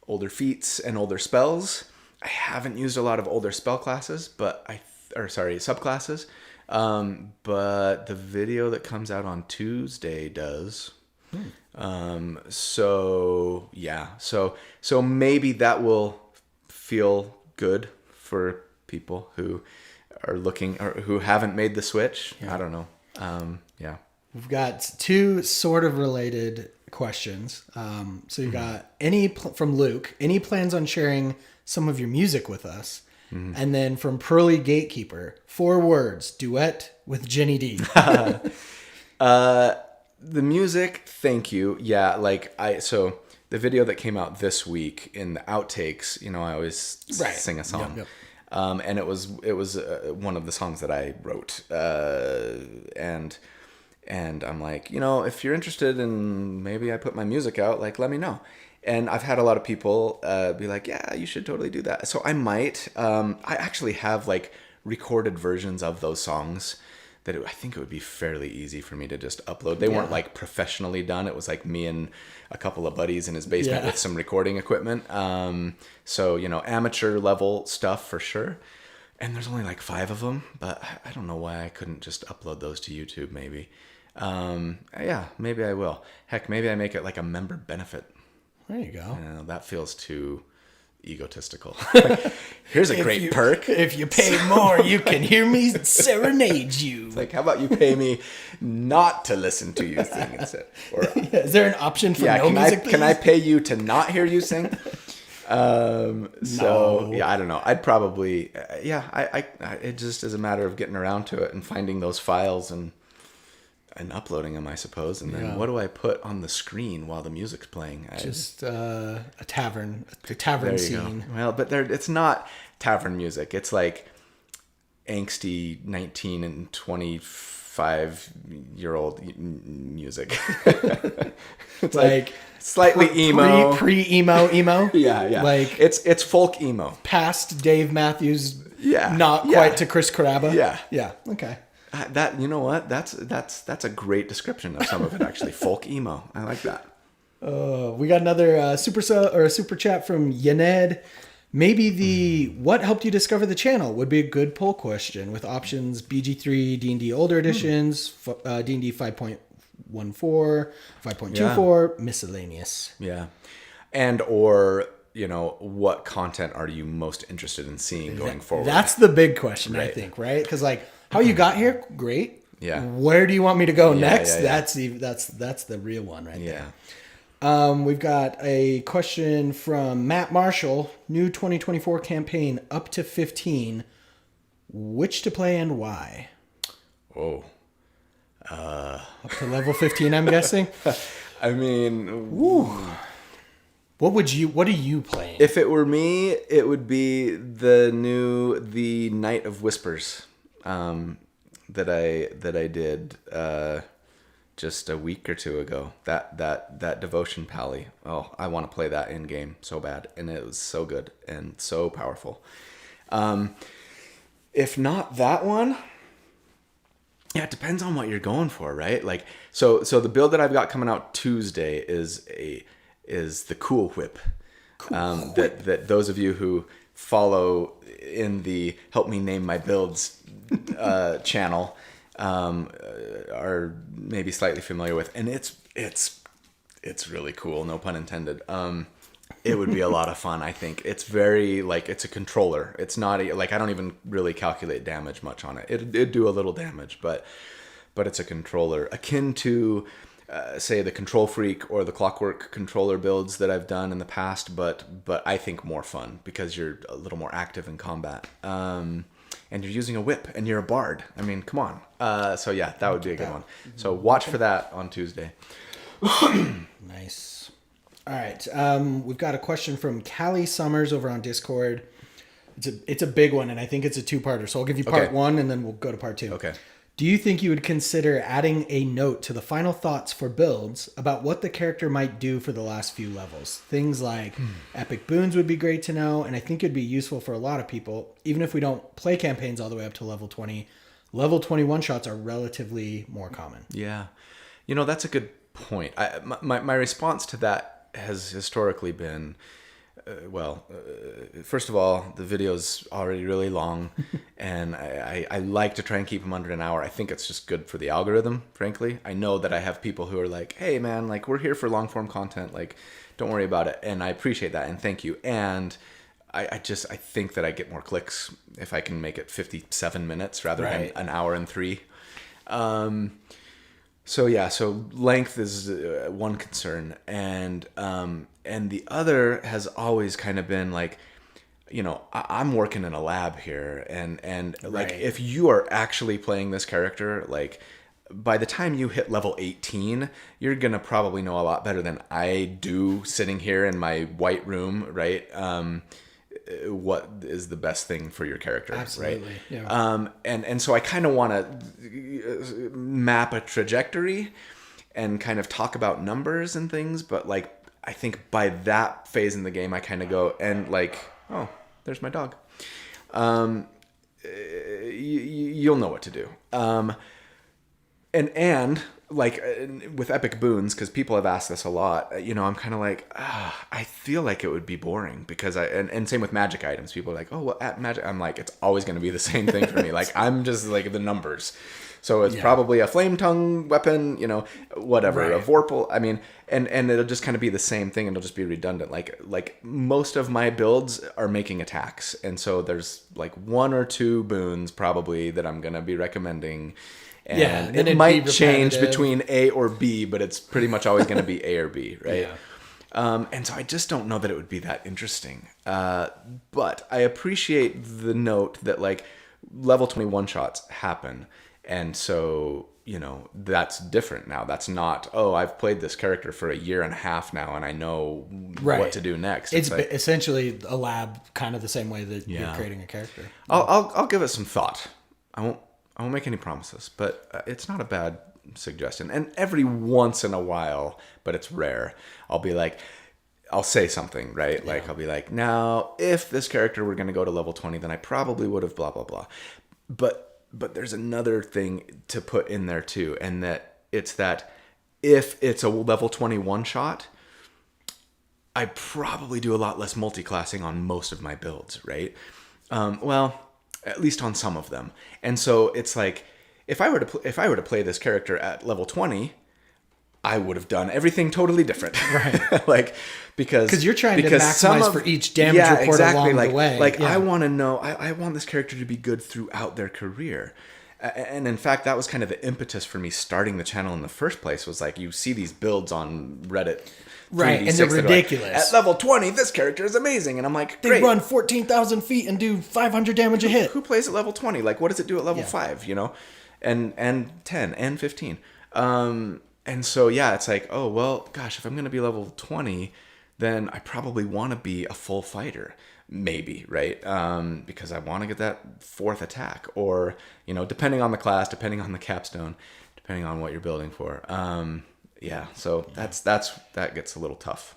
older feats and older spells. I haven't used a lot of older spell classes, subclasses. But the video that comes out on Tuesday does. So maybe that will feel good for people who are looking or who haven't made the switch. Yeah. I don't know. Yeah. We've got two sort of related questions. So you got from Luke, any plans on sharing some of your music with us? Mm-hmm. And then from Pearly Gatekeeper, 4 words, duet with Jenny D. The music, thank you. Yeah, so the video that came out this week in the outtakes, I always sing a song. Yep. And it was one of the songs that I wrote. And I'm like, if you're interested in maybe I put my music out, like, let me know. And I've had a lot of people be like, yeah, you should totally do that. So I might. I actually have like recorded versions of those songs that I think it would be fairly easy for me to just upload. They weren't like professionally done. It was like me and a couple of buddies in his basement with some recording equipment. So, amateur level stuff for sure. And there's only like 5 of them, but I don't know why I couldn't just upload those to YouTube maybe. Yeah, maybe I will. Heck, maybe I make it like a member benefit. There you go. That feels too egotistical. Here's a great perk. If you pay more, you can hear me serenade you. It's like, how about you pay me not to listen to you sing instead? Or, is there an option for no music? Can I pay you to not hear you sing? No. Yeah, I don't know. I'd probably, I it just is a matter of getting around to it and finding those files and uploading them, I suppose. And then what do I put on the screen while the music's playing? Just a tavern scene. Go. Well, but it's not tavern music. It's like angsty 19 and 25-year-old music. It's like slightly emo. Pre-emo. Yeah. Like it's folk emo. Past Dave Matthews. Yeah. Not quite to Chris Carrabba. Yeah. Yeah. Okay. That, you know what? That's a great description of some of it, actually. Folk emo. I like that. We got another super chat from Yaned. Maybe what helped you discover the channel would be a good poll question with options BG3, D&D older editions, D&D 5.14, 5.24, miscellaneous. Yeah. And or, what content are you most interested in seeing going forward? That's the big question, right. I think, right? Because like, how you got here, great. Yeah. Where do you want me to go next? Yeah. That's the real one right there. We've got a question from Matt Marshall. New 2024 campaign up to 15. Which to play and why? Oh. Up to level 15, I'm guessing. I mean, ooh. What are you playing? If it were me, it would be the Night of Whispers. That I did just a week or 2 ago. That devotion pally. Oh, I want to play that in game so bad, and it was so good and so powerful. If not that one, Yeah, it depends on what you're going for, right? Like, so the build that I've got coming out Tuesday is the Cool Whip. That those of you who follow in the Help Me Name My Builds channel are maybe slightly familiar with, and it's really cool. No pun intended. It would be a lot of fun. I think it's very like it's a controller. It's not like I don't even really calculate damage much on it. It'd do a little damage, but it's a controller akin to say the Control Freak or the Clockwork controller builds that I've done in the past, but I think more fun because you're a little more active in combat. And you're using a whip and you're a bard. I mean, come on. So yeah, that would be a good one. So watch for that on Tuesday. Nice. All right. We've got a question from Callie Summers over on Discord. It's a big one, and I think it's a two-parter. So I'll give you part one, and then we'll go to part two. Okay. Do you think you would consider adding a note to the final thoughts for builds about what the character might do for the last few levels? Things like epic boons would be great to know, and I think it'd be useful for a lot of people, even if we don't play campaigns all the way up to level 20. Level 20 one-shots are relatively more common. Yeah. That's a good point. My response to that has historically been, first of all, the video's already really long, and I like to try and keep them under an hour. I think it's just good for the algorithm, frankly. I know that I have people who are like, hey, man, like, we're here for long-form content. Like, don't worry about it. And I appreciate that, and thank you. And I think that I get more clicks if I can make it 57 minutes rather than an hour and 3. So length is one concern, and the other has always kind of been like, I'm working in a lab here, and like if you are actually playing this character, like by the time you hit level 18, you're gonna probably know a lot better than I do sitting here in my white room, right? What is the best thing for your character. Absolutely. Right? Yeah. And so I kind of want to map a trajectory and kind of talk about numbers and things, but like I think by that phase in the game I kind of go and like, oh, there's my dog. You'll know what to do. And like with epic boons, because people have asked this a lot, I'm kind of like, I feel like it would be boring because and same with magic items. People are like, oh, well, at magic, I'm like, it's always going to be the same thing for me. Like, I'm just like the numbers. So it's probably a flame tongue weapon, whatever, a vorpal. I mean, and it'll just kind of be the same thing, and it'll just be redundant. Like most of my builds are making attacks, and so there's like 1 or 2 boons probably that I'm gonna be recommending. And it might change between A or B, but it's pretty much always going to be A or B, right? Yeah. And so I just don't know that it would be that interesting. But I appreciate the note that like level 21 shots happen. And so, that's different now. That's not, I've played this character for a year and a half now and I know what to do next. It's like, essentially a lab kind of the same way that you're creating a character. I'll give it some thought. I won't make any promises, but it's not a bad suggestion. And every once in a while, but it's rare, I'll say something, right? Yeah. Like, I'll be like, now, if this character were going to go to level 20, then I probably would have blah, blah, blah. But there's another thing to put in there too, and that if it's a level 21 shot, I probably do a lot less multi-classing on most of my builds, right? At least on some of them. And so it's like, if I were to play this character at level 20, I would have done everything totally different. Right. Like, because you're trying to maximize for each damage report along the way. Like, I want to know, I want this character to be good throughout their career. And in fact, that was kind of the impetus for me starting the channel in the first place, was like, you see these builds on Reddit. Right, and they're ridiculous. Like, at level 20, this character is amazing. And I'm like, great. They run 14,000 feet and do 500 damage a hit. Who plays at level 20? Like, what does it do at level 5, And 10 and 15. And so, it's like, oh, well, gosh, if I'm going to be level 20, then I probably want to be a full fighter. Maybe, right? Because I want to get that 4th attack. Or, depending on the class, depending on the capstone, depending on what you're building for. So that gets a little tough.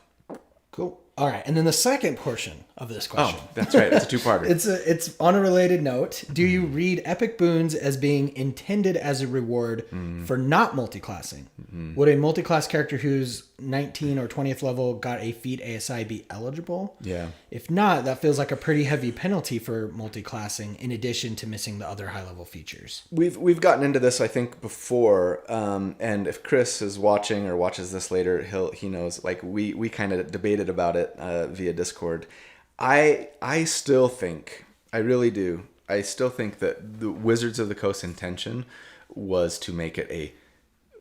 Cool. All right, and then the second portion of this question. Oh, that's right. It's a two-parter. It's on a related note. Do you read epic boons as being intended as a reward for not multi-classing? Would a multi-class character who's 19 or 20th level got a feat ASI be eligible? Yeah. If not, that feels like a pretty heavy penalty for multi-classing in addition to missing the other high-level features. We've gotten into this, I think, before, and if Chris is watching or watches this later, he knows. Like we kind of debated about it via Discord. I still think, I really do, I still think that the Wizards of the Coast intention was to make it a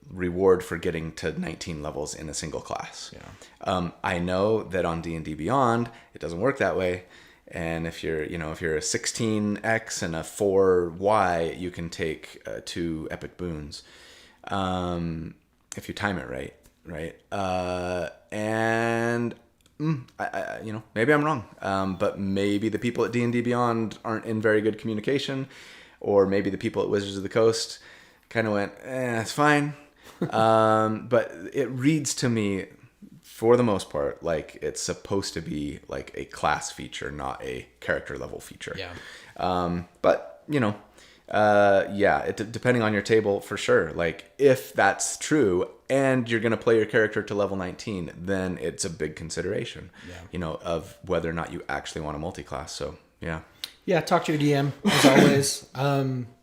reward for getting to 19 levels in a single class. Yeah. I know that on D&D Beyond, it doesn't work that way. And if you're a 16X and a 4Y, you can take 2 epic boons. If you time it right? And maybe I'm wrong. But maybe the people at D&D Beyond aren't in very good communication, or maybe the people at Wizards of the Coast kind of went, it's fine. But it reads to me, for the most part, like it's supposed to be like a class feature, not a character level feature. Yeah. But depending on your table, for sure. Like if that's true and you're going to play your character to level 19, then it's a big consideration, of whether or not you actually want a multi-class. So, yeah. Yeah, talk to your DM, as always.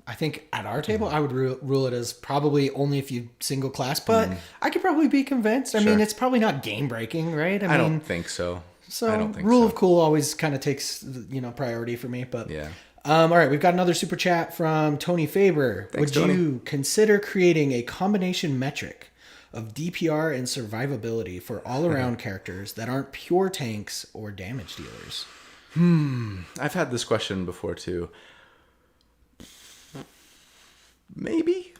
I think at our table, I would rule it as probably only if you single class, but I could probably be convinced. I mean, it's probably not game breaking, right? I don't think so. So I don't think rule of cool always kind of takes, priority for me, but yeah. All right, we've got another super chat from Tony Faber. Thanks, Would you consider creating a combination metric of DPR and survivability for all-around characters that aren't pure tanks or damage dealers? I've had this question before too. Maybe.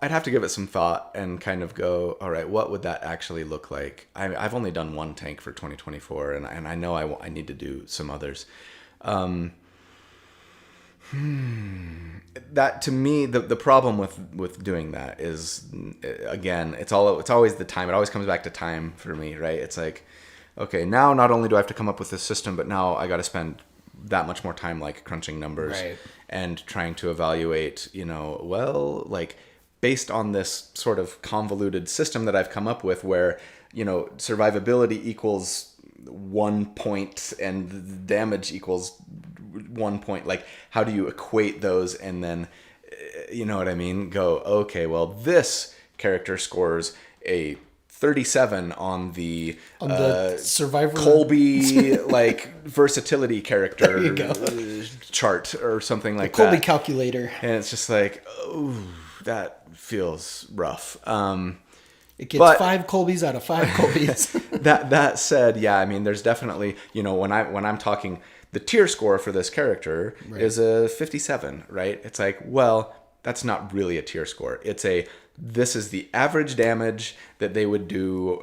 I'd have to give it some thought and kind of go, all right, what would that actually look like? I've only done one tank for 2024, and I know I need to do some others. That to me, the problem with doing that is, again, it's always the time. It always comes back to time for me, right? It's like, okay, now not only do I have to come up with this system, but now I got to spend that much more time like crunching numbers and trying to evaluate, based on this sort of convoluted system that I've come up with where, survivability equals 1 point and damage equals 1 point. Like, how do you equate those and then, you know what I mean? Go, okay, well, this character scores a 37 on the survivor Colby versatility character chart or something like that. Colby calculator. And it's just like, oh, that feels rough. It gets 5 Colbys out of 5 Colbys. That said, yeah, I mean, there's definitely, when I'm talking, the tier score for this character is a 57, right? It's like, well, that's not really a tier score. This is the average damage that they would do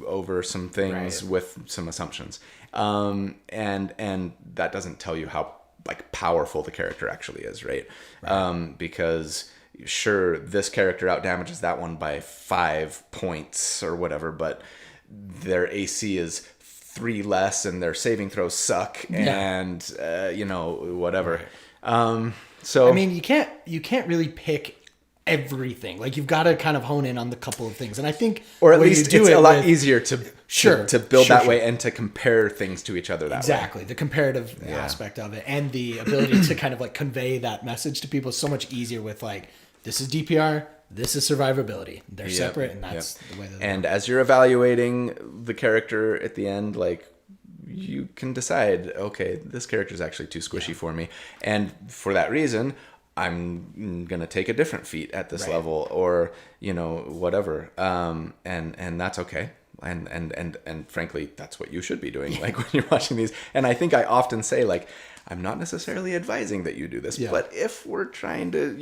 over some things with some assumptions. And that doesn't tell you how powerful the character actually is, right? Because sure, this character out damages that one by 5 points or whatever, but their AC is 3 less and their saving throws suck and whatever. So I mean, you can't really pick everything. Like, you've got to kind of hone in on the couple of things, and I think, or at least it's a lot easier to build that way and to compare things to each other that way. Exactly, the comparative aspect of it, and the ability to kind of convey that message to people is so much easier with this is DPR, this is survivability. They're separate, and that's the way that. And as you're evaluating the character at the end, you can decide, okay, this character is actually too squishy for me, and for that reason, I'm gonna take a different feat at this level, or whatever, and that's okay, and frankly, that's what you should be doing, when you're watching these. And I think I often say, I'm not necessarily advising that you do this, but if we're trying to,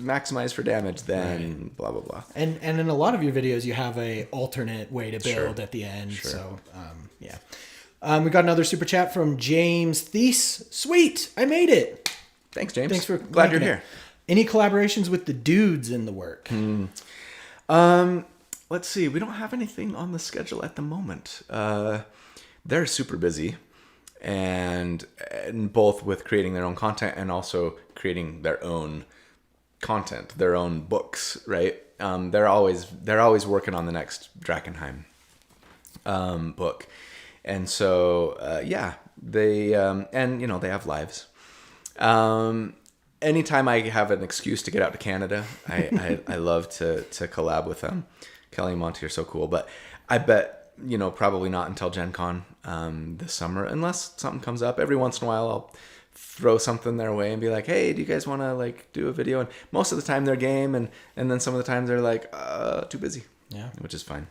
maximize for damage, then blah blah blah. And in a lot of your videos, you have a alternate way to build at the end. So we got another super chat from James Thies. Sweet, I made it. Thanks, James. Thanks for glad you're here. Any collaborations with the dudes in the work? let's see. We don't have anything on the schedule at the moment. They're super busy, and both with creating their own content and also creating their own content, their own books, right? They're always working on the next Drakkenheim book, and so they and they have lives. Anytime I have an excuse to get out to Canada, I love to collab with them. Kelly and Monty are so cool, but I bet probably not until Gen Con this summer, unless something comes up. Every once in a while, I'll throw something their way and be like, hey, do you guys want to like do a video? And most of the time they're game, and then some of the times they're like, too busy. Yeah, which is fine.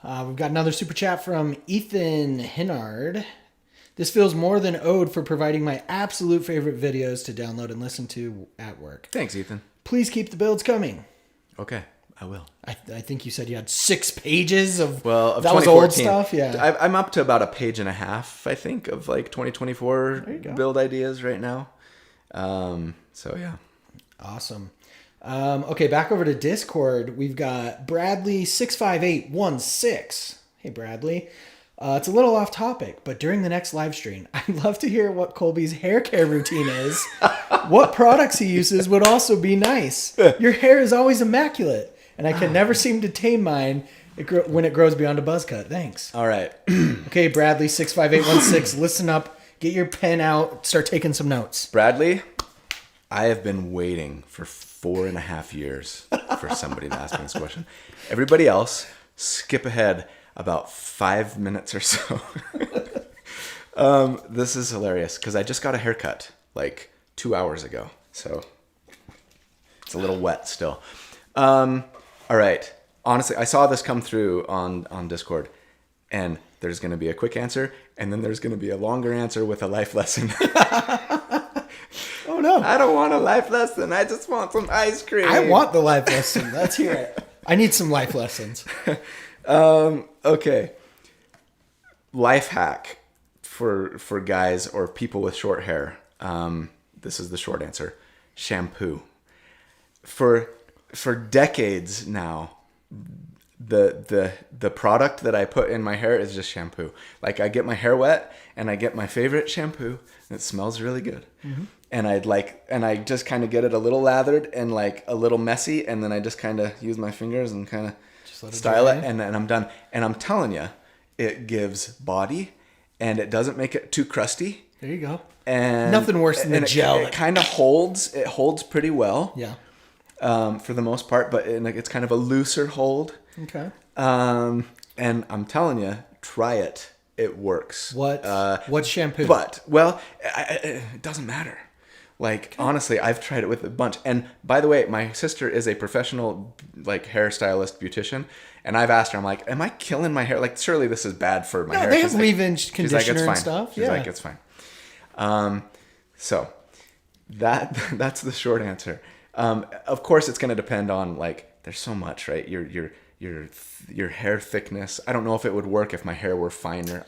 We've got another super chat from Ethan Hinnard. This feels more than owed for providing my absolute favorite videos to download and listen to at work. Thanks, Ethan. Please keep the builds coming. Okay, I will. I think you said you had 6 pages of... Well, of that was old stuff, yeah. I'm up to about a page and a half, I think, of like 2024 build ideas right now. So, yeah. Awesome. Okay, back over to Discord. We've got Bradley65816. Hey, Bradley. It's a little off topic, but during the next live stream, I'd love to hear what Colby's hair care routine is. What products he uses would also be nice. Your hair is always immaculate, and I can never seem to tame mine when it grows beyond a buzz cut. Thanks. All right. Okay, Bradley 65816, listen up. Get your pen out. Start taking some notes. Bradley, I have been waiting for 4.5 years for somebody to ask me this question. Everybody else, skip ahead about 5 minutes or so. This is hilarious because I just got a haircut like 2 hours ago, so it's a little wet still. All right. Honestly, I saw this come through on Discord, and there's going to be a quick answer, and then there's going to be a longer answer with a life lesson. Oh no! I don't want a life lesson. I just want some ice cream. I want the life lesson. Let's hear it. I need some life lessons. Okay. Life hack for guys or people with short hair. This is the short answer. Shampoo. For decades now, the product that I put in my hair is just shampoo. Like I get my hair wet and I get my favorite shampoo and it smells really good. Mm-hmm. And I just kind of get it a little lathered and like a little messy, and then I just kind of use my fingers and kind of style it, and then I'm done. And I'm telling you, it gives body, and it doesn't make it too crusty. There you go. And nothing worse than the gel. It kind of holds. It holds pretty well. Yeah. For the most part, but it's kind of a looser hold. Okay. And I'm telling you, try it. It works. What shampoo? But it doesn't matter. Like, honestly, I've tried it with a bunch. And by the way, my sister is a professional, like, hairstylist, beautician. And I've asked her, I'm like, am I killing my hair? Like, surely this is bad for my hair. They have leave-in conditioner and stuff. She's like, it's fine. So that's the short answer. Of course, it's going to depend on, like, there's so much, right? Your hair thickness. I don't know if it would work if my hair were finer.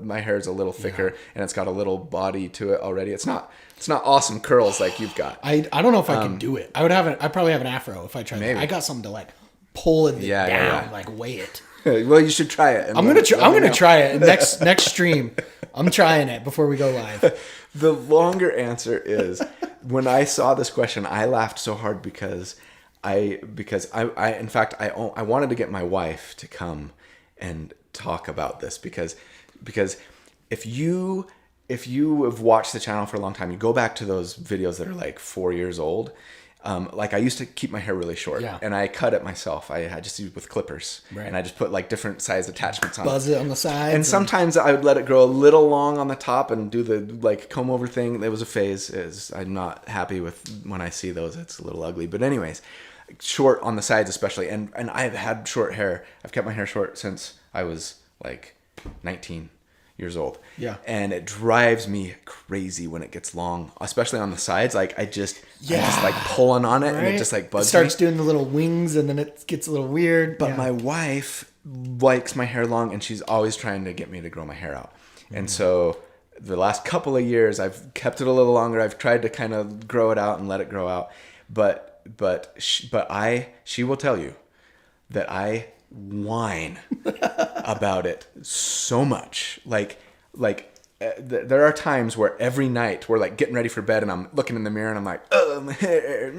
My hair is a little thicker and it's got a little body to it already. It's not awesome curls like you've got. I don't know if I can do it. I'd probably have an afro if I tried. Maybe. I got something to like pull it down, like weigh it. Well, you should try it. I'm gonna try it next stream. I'm trying it before we go live. The longer answer is, when I saw this question, I laughed so hard because I in fact wanted to get my wife to come and talk about this because if you have watched the channel for a long time, you go back to those videos that are like 4 years old. Like I used to keep my hair really short, and I cut it myself. I just used with clippers, and I just put like different size attachments on. Buzz it on the sides, and sometimes I would let it grow a little long on the top and do the like comb over thing. It was a phase. I'm not happy with when I see those. It's a little ugly, but anyways, short on the sides especially. And I've had short hair. I've kept my hair short since I was like 19 years old. Yeah. And it drives me crazy when it gets long, especially on the sides. Like I'm just like pulling on it, and it just like bugs me. It starts doing the little wings, and then it gets a little weird. But my wife likes my hair long, and she's always trying to get me to grow my hair out. Mm-hmm. And so the last couple of years, I've kept it a little longer. I've tried to kind of grow it out and let it grow out. But she will tell you that I whine about it so much. There are times where every night we're like getting ready for bed and I'm looking in the mirror and I'm like, oh, my hair,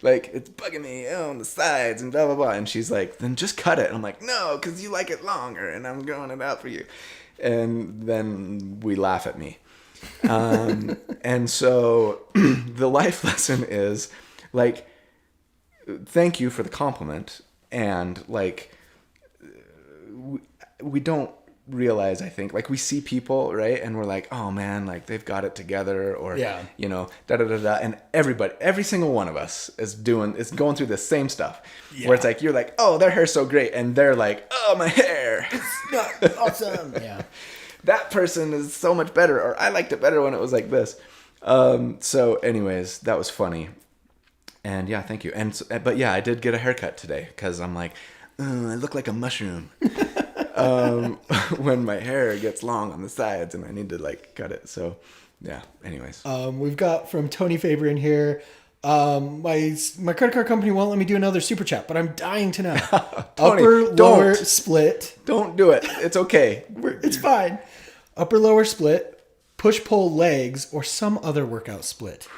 like it's bugging me on the sides and blah, blah, blah. And she's like, then just cut it. And I'm like, no, because you like it longer and I'm growing it out for you. And then we laugh at me. And so the life lesson is like, thank you for the compliment. And like, we don't realize, I think, like we see people, right, and we're like, oh man, like they've got it together, or you know, da da da da, and every single one of us is going through the same stuff, where it's like you're like, oh, their hair's so great, and they're like, oh, my hair, it's not awesome. That person is so much better, or I liked it better when it was like this. So anyways, that was funny, and yeah, thank you. And but yeah, I did get a haircut today because I'm like, I look like a mushroom. When my hair gets long on the sides and I need to like cut it. So yeah, anyways. We've got from Tony Faber in here. My credit card company won't let me do another super chat, but I'm dying to know. Tony, lower split. Don't do it. It's okay. It's fine. Upper lower split, push pull legs, or some other workout split.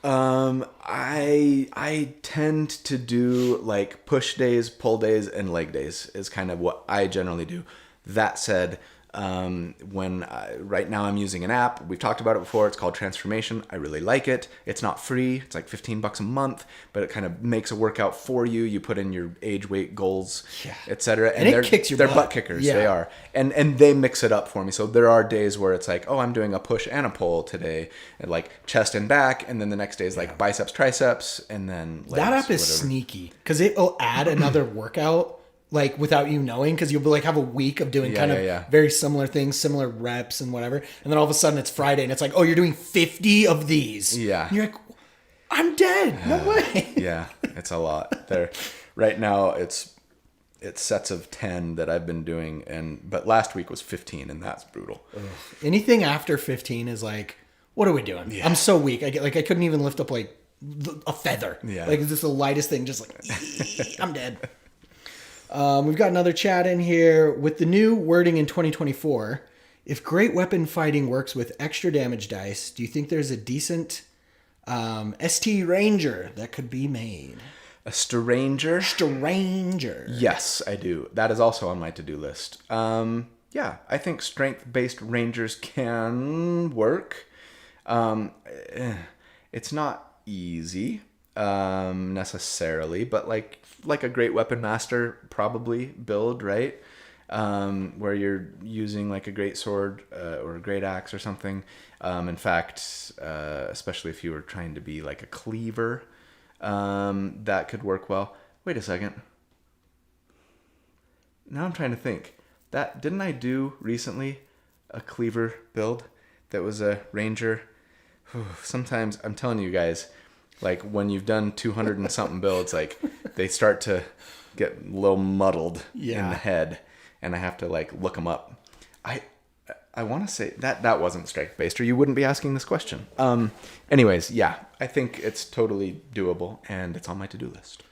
I tend to do like push days, pull days, and leg days is kind of what I generally do. That said, right now I'm using an app. We've talked about it before. It's called Transformation. I really like it. It's not free. It's like $15 a month, but it kind of makes a workout for you. You put in your age, weight, goals, etc. And it kicks your butt. They're butt kickers. Yeah. They are. And they mix it up for me. So there are days where it's like, oh, I'm doing a push and a pull today, and like chest and back, and then the next day is like biceps, triceps, and then legs. That app is sneaky because it'll add another workout like without you knowing, because you'll be like have a week of doing very similar things, similar reps and whatever, and then all of a sudden it's Friday and it's like, oh, you're doing 50 of these. Yeah. And you're like, I'm dead. No way. Yeah, it's a lot. There right now it's sets of 10 that I've been doing, but last week was 15, and that's brutal. Ugh. Anything after 15 is like, what are we doing? Yeah. I'm so weak. I couldn't even lift up like a feather. Yeah. Like it's just the lightest thing, just like I'm dead. We've got another chat in here. With the new wording in 2024, if great weapon fighting works with extra damage dice, do you think there's a decent ST Ranger that could be made? A Stranger? Stranger. Yes, I do. That is also on my to-do list. Yeah, I think strength-based Rangers can work. It's not easy necessarily, but like a great weapon master probably build, right? Where you're using like a great sword or a great axe or something. In fact, especially if you were trying to be like a cleaver, that could work well. Wait a second. Now I'm trying to think. Didn't I do recently a cleaver build that was a ranger? Sometimes I'm telling you guys, like when you've done 200 and something builds, like they start to get a little muddled in the head, and I have to like look them up. I want to say that wasn't strength based, or you wouldn't be asking this question. Anyways, yeah, I think it's totally doable, and it's on my to-do list.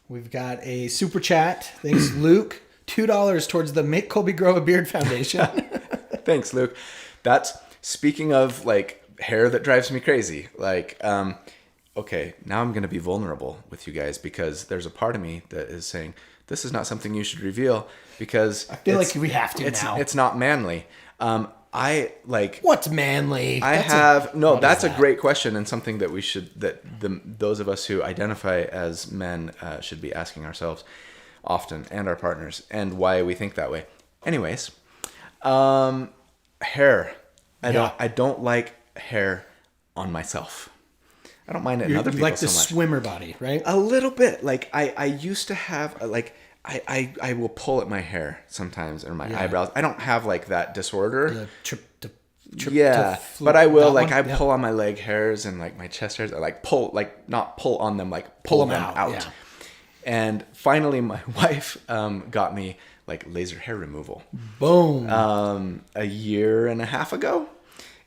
We've got a super chat. Thanks, Luke. $2 towards the Make Colby Grow a Beard Foundation. Thanks, Luke. That's speaking of like hair that drives me crazy. Like, okay, now I'm going to be vulnerable with you guys, because there's a part of me that is saying this is not something you should reveal, because I feel like we have to now. It's not manly. I like. What's manly? That's a great question, and something that those of us who identify as men should be asking ourselves often, and our partners, and why we think that way. Anyways, hair. I don't like hair on myself. I don't mind it in other people so much. Like the swimmer body, right? A little bit. Like I used to have like I will pull at my hair sometimes, or my eyebrows. I don't have like that disorder. But I will like I pull on my leg hairs and like my chest hairs. I like pull, like not pull on them, like pull them out. Yeah. And finally, my wife got me like laser hair removal. Boom. A year and a half ago,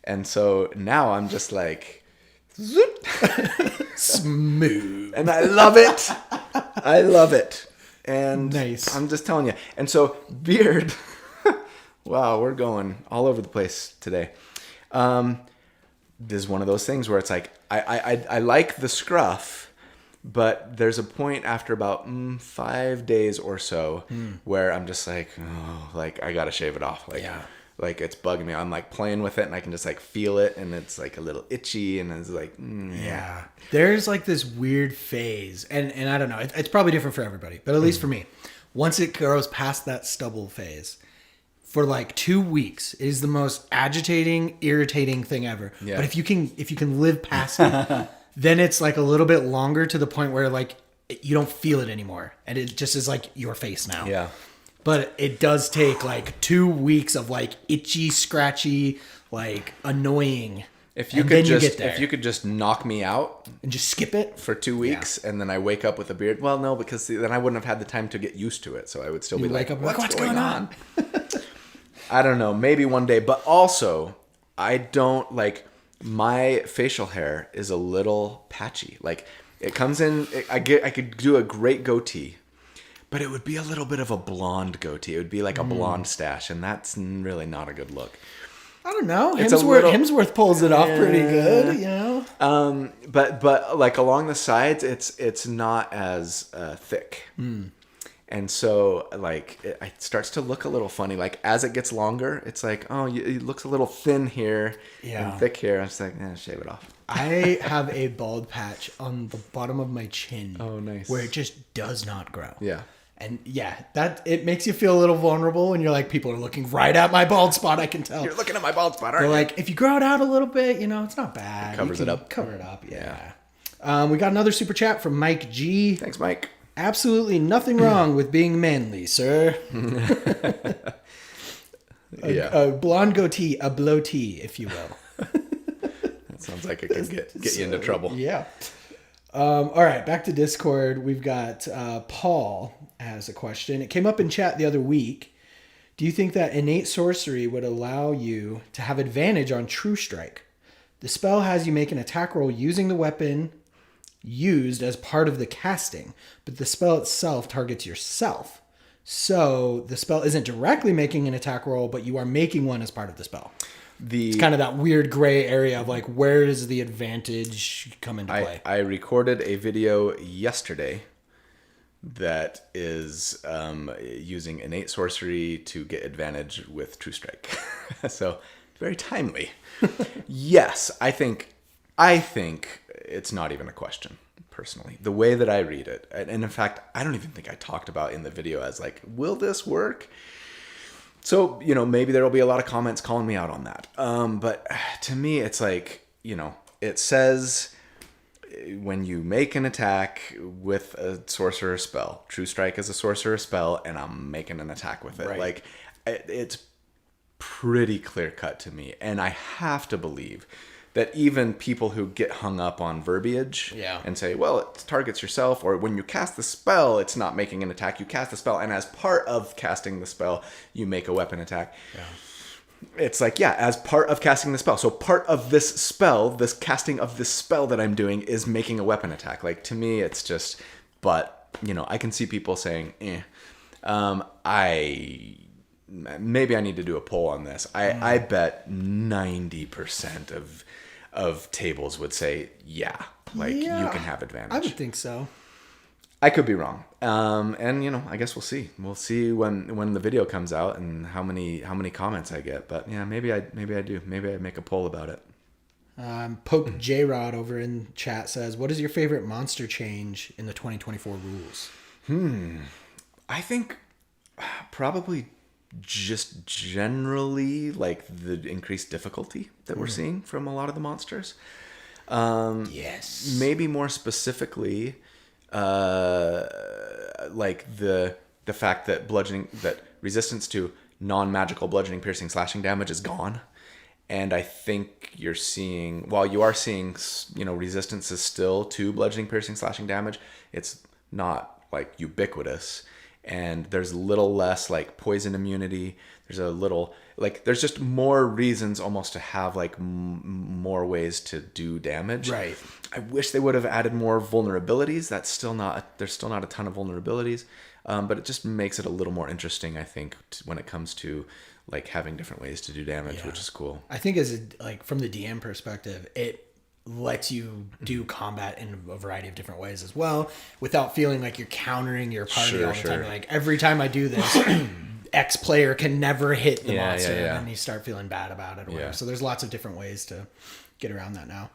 and so now I'm just like. Smooth. And I love it. And nice. I'm just telling you. And so beard, wow, we're going all over the place today. This is one of those things where it's like, I like the scruff, but there's a point after about 5 days or so where I'm just like, oh, like I gotta shave it off. Like, like it's bugging me. I'm like playing with it and I can just like feel it and it's like a little itchy and it's like, yeah. There's like this weird phase and I don't know, it's probably different for everybody, but at least for me, once it goes past that stubble phase, for like 2 weeks, it is the most agitating, irritating thing ever. Yeah. But if you can live past it, then it's like a little bit longer to the point where like you don't feel it anymore, and it just is like your face now. Yeah. But it does take like 2 weeks of like itchy, scratchy, like annoying. If you could just knock me out and just skip it for 2 weeks, and then I wake up with a beard. Well, no, because then I wouldn't have had the time to get used to it, so I would still be like, "What's going on?" I don't know, maybe one day, but also I don't like my facial hair is a little patchy. Like it comes in, I could do a great goatee, but it would be a little bit of a blonde goatee. It would be like a blonde stash, and that's really not a good look. I don't know. Hemsworth pulls it off pretty good, you know. But like along the sides, it's not as thick. And so, like, it starts to look a little funny. Like, as it gets longer, it's like, oh, it looks a little thin here and thick here. I was like, shave it off. I have a bald patch on the bottom of my chin. Oh, nice. Where it just does not grow. Yeah. And that it makes you feel a little vulnerable when you're like, people are looking right at my bald spot. I can tell. You're looking at my bald spot, aren't you? They're like, if you grow it out a little bit, you know, it's not bad. Covers it up. Cover it up, yeah. We got another super chat from Mike G. Thanks, Mike. Absolutely nothing wrong with being manly, sir. A blonde goatee, a blow tee, if you will. That sounds like it could get you into trouble. Yeah. All right, back to Discord. We've got Paul has a question. It came up in chat the other week. Do you think that innate sorcery would allow you to have advantage on True Strike? The spell has you make an attack roll using the weapon used as part of the casting, but the spell itself targets yourself. So the spell isn't directly making an attack roll, but you are making one as part of the spell. It's kind of that weird gray area of like, where does the advantage come into play? I recorded a video yesterday that is using innate sorcery to get advantage with True Strike. So very timely. Yes, I think it's not even a question, personally. The way that I read it, and in fact, I don't even think I talked about in the video as like, will this work? So, you know, maybe there will be a lot of comments calling me out on that. But to me, it's like, you know, it says when you make an attack with a sorcerer spell, True Strike is a sorcerer spell, and I'm making an attack with it. Right. Like, it's pretty clear cut to me. And I have to believe that even people who get hung up on verbiage and say, well, it targets yourself, or when you cast the spell, it's not making an attack. You cast the spell, and as part of casting the spell, you make a weapon attack. Yeah. It's like, as part of casting the spell. So part of this spell, this casting of this spell that I'm doing is making a weapon attack. Like, to me, it's just, but, you know, I can see people saying, maybe I need to do a poll on this. I bet 90% of tables would say, you can have advantage. I would think so. I could be wrong. And you know, I guess we'll see. We'll see when the video comes out and how many comments I get. But yeah, maybe I do. Maybe I make a poll about it. Poke J-Rod over in chat says, what is your favorite monster change in the 2024 rules? I think probably just generally like the increased difficulty that we're seeing from a lot of the monsters. Yes. Maybe more specifically, like the fact that resistance to non-magical bludgeoning, piercing, slashing damage is gone. And I think you are seeing, you know, resistances still to bludgeoning, piercing, slashing damage, it's not like ubiquitous. and there's a little less like poison immunity. There's a little like there's just more reasons almost to have like more ways to do damage. Right. I wish they would have added more vulnerabilities. There's still not a ton of vulnerabilities, but it just makes it a little more interesting, I think, when it comes to like having different ways to do damage, which is cool. I think like from the DM perspective, it lets you do combat in a variety of different ways as well, without feeling like you're countering your party all the time. Like every time I do this, X player can never hit the monster, and then you start feeling bad about it or whatever. So there's lots of different ways to get around that now.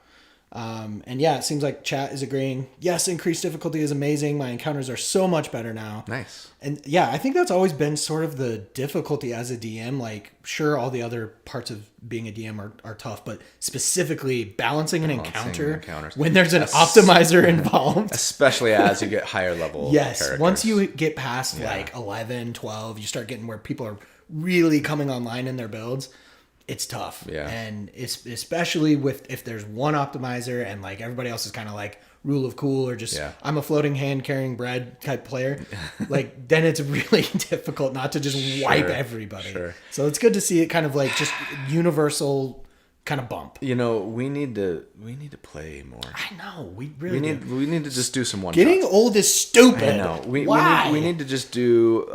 And yeah, it seems like chat is agreeing. Yes, increased difficulty is amazing. My encounters are so much better now. Nice. And yeah, I think that's always been sort of the difficulty as a DM. Like, sure, all the other parts of being a DM are tough, but specifically balancing an encounter when there's an optimizer involved. Especially as you get higher level characters. Once you get past like 11, 12, you start getting where people are really coming online in their builds. It's tough. Yeah. And it's especially if there's one optimizer and like everybody else is kind of like rule of cool or just I'm a floating hand carrying bread type player. Like then it's really difficult not to just wipe everybody. Sure. So it's good to see it kind of like just universal kind of bump. You know, we need to play more. I know. We need to just do some one Getting shots. Old is stupid. I know. We need to just do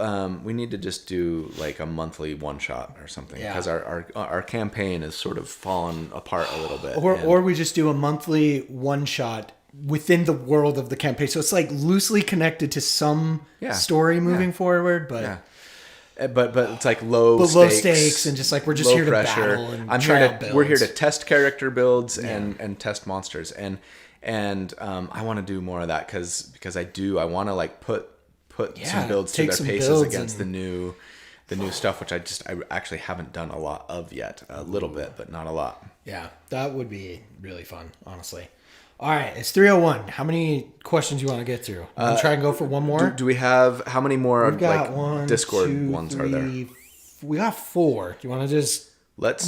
like a monthly one shot or something because our campaign has sort of fallen apart a little bit. Or we just do a monthly one shot within the world of the campaign. So it's like loosely connected to some story moving forward, but But it's like low stakes and just like we're just here to pressure. battle and we're here to test character builds and test monsters and I want to do more of that because I want to like put some builds to their paces against the new stuff, which I actually haven't done a lot of yet. A little bit, but not a lot. Yeah, that would be really fun, honestly. All right, it's 3:01. How many questions you want to get through? I'm try and go for one more. Do we have how many more? We've got Discord ones are there? We got 4. Do you want to just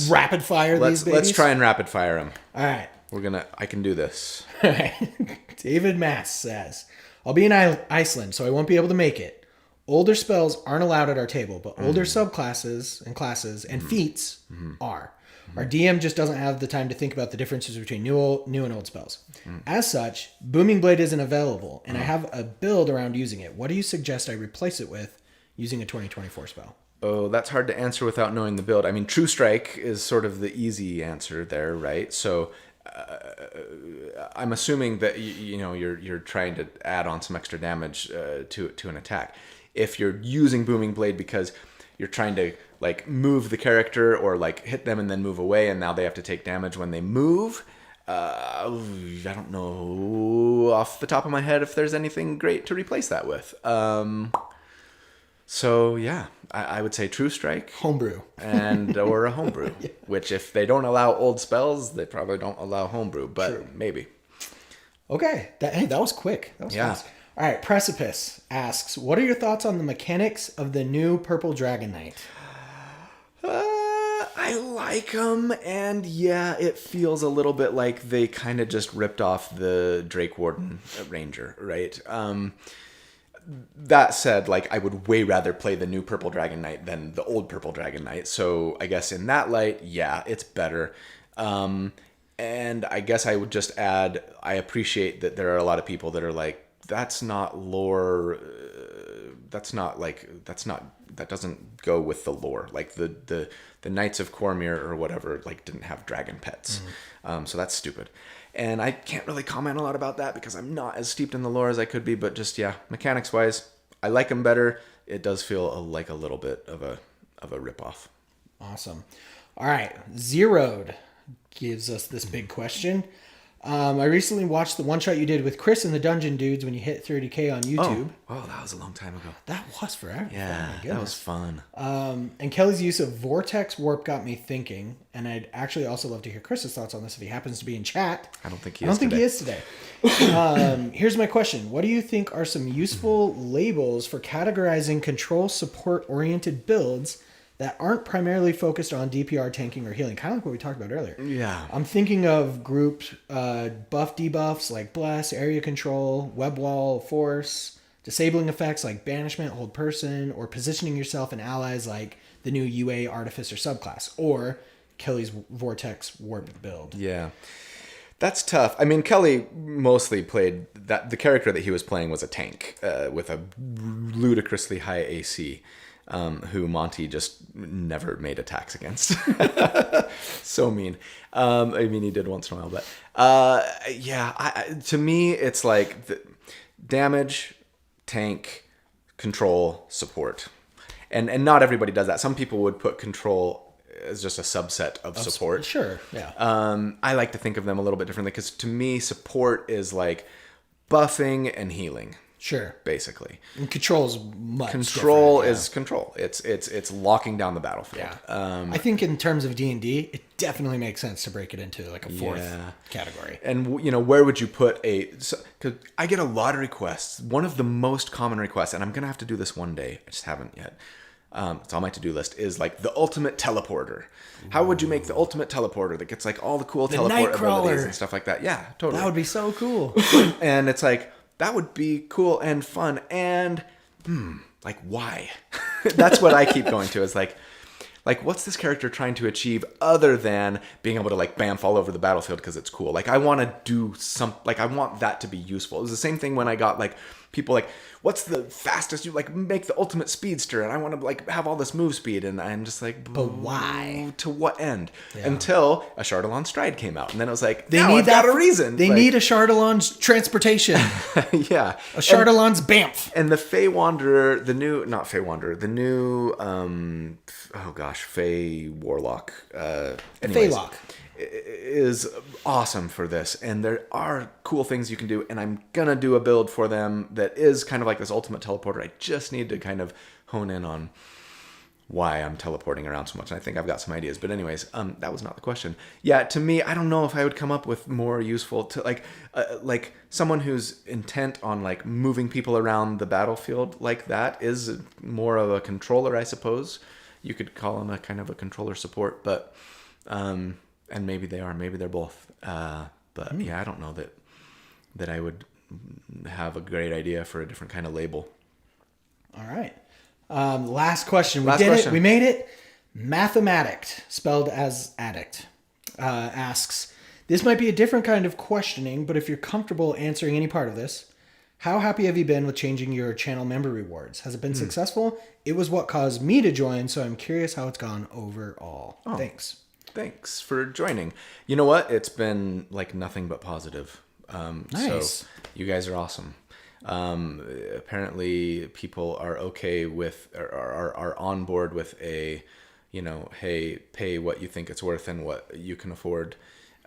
rapid fire these babies? Let's try and rapid fire them. All right. I can do this. All right. David Mass says, I'll be in Iceland, so I won't be able to make it. Older spells aren't allowed at our table, but older subclasses and classes and feats are. Our DM just doesn't have the time to think about the differences between new and old spells. As such, Booming Blade isn't available, and I have a build around using it. What do you suggest I replace it with using a 2024 spell? Oh, that's hard to answer without knowing the build. I mean, True Strike is sort of the easy answer there, right? So I'm assuming that you're trying to add on some extra damage to an attack. If you're using Booming Blade because you're trying to like move the character or like hit them and then move away, and now they have to take damage when they move. I don't know off the top of my head if there's anything great to replace that with. So yeah, I would say True Strike, homebrew, or a homebrew. Which if they don't allow old spells, they probably don't allow homebrew, but maybe. Okay, that was quick. That was fast. All right, Precipice asks, what are your thoughts on the mechanics of the new Purple Dragon Knight? I like them, and it feels a little bit like they kind of just ripped off the Drake Warden Ranger, right? That said, like I would way rather play the new Purple Dragon Knight than the old Purple Dragon Knight, so I guess in that light, it's better. And I guess I would just add, I appreciate that there are a lot of people that are like, that's not lore. That doesn't go with the lore. Like the Knights of Cormyr or whatever, like didn't have dragon pets. So that's stupid. And I can't really comment a lot about that because I'm not as steeped in the lore as I could be. But just mechanics wise, I like them better. It does feel like a little bit of a ripoff. Awesome. All right, Zeroed gives us this big question. I recently watched the one shot you did with Chris and the Dungeon Dudes when you hit 30K on YouTube. Oh, that was a long time ago. That was forever. Yeah, that was fun. And Kelly's use of Vortex Warp got me thinking, and I'd actually also love to hear Chris's thoughts on this if he happens to be in chat. I don't think he is today. Here's my question. What do you think are some useful labels for categorizing control support-oriented builds that aren't primarily focused on DPR, tanking, or healing, kind of like what we talked about earlier? Yeah. I'm thinking of grouped buff debuffs like Bless, Area Control, Web Wall, Force, disabling effects like banishment, hold person, or positioning yourself and allies like the new UA Artificer subclass, or Kelly's Vortex Warp build. Yeah. That's tough. I mean, Kelly mostly played that. The character that he was playing was a tank with a ludicrously high AC, who Monty just never made attacks against. So mean. I mean, he did once in a while, but to me, it's like damage, tank, control, support, and not everybody does that. Some people would put control as just a subset of support. Sure, yeah. I like to think of them a little bit differently because to me, support is like buffing and healing. Sure. Basically. And control is much Control is control. It's locking down the battlefield. Yeah. I think in terms of D&D, it definitely makes sense to break it into like a fourth category. And, you know, where would you put because I get a lot of requests. One of the most common requests, and I'm going to have to do this one day. I just haven't yet. It's on my to-do list, is like the ultimate teleporter. How would you make the ultimate teleporter that gets like all the cool teleport abilities and stuff like that? Yeah, totally. That would be so cool. And it's like, that would be cool and fun. And like, why? That's what I keep going to, is like, what's this character trying to achieve other than being able to like bamf all over the battlefield because it's cool? Like, I want to do I want that to be useful. It was the same thing when I got like people like, what's the fastest you like make the ultimate speedster? And I want to like have all this move speed. And I'm just like, but why? To what end? Yeah. Until a Chardalon Stride came out. And then I was like, I've got a reason. They need a Chardalon's transportation. Yeah. A Chardalon's Bamf. And the Fey Wanderer, the new Fey Warlock. Feylock is awesome for this, and there are cool things you can do, and I'm gonna do a build for them that is kind of like this ultimate teleporter. I just need to kind of hone in on why I'm teleporting around so much, and I think I've got some ideas. But anyways, that was not the question. Yeah, to me, I don't know if I would come up with more useful to like someone who's intent on like moving people around the battlefield like that is more of a controller, I suppose. You could call him a kind of a controller support, but and maybe they're both. But yeah, I don't know that I would have a great idea for a different kind of label. All right. Last question. We did it. We made it. Mathematic, spelled as addict, asks, this might be a different kind of questioning, but if you're comfortable answering any part of this, how happy have you been with changing your channel member rewards? Has it been successful? It was what caused me to join, so I'm curious how it's gone overall. Oh. Thanks for joining. You know what? It's been like nothing but positive. Nice. So you guys are awesome. Apparently people are okay with, are on board with a, you know, hey, pay what you think it's worth and what you can afford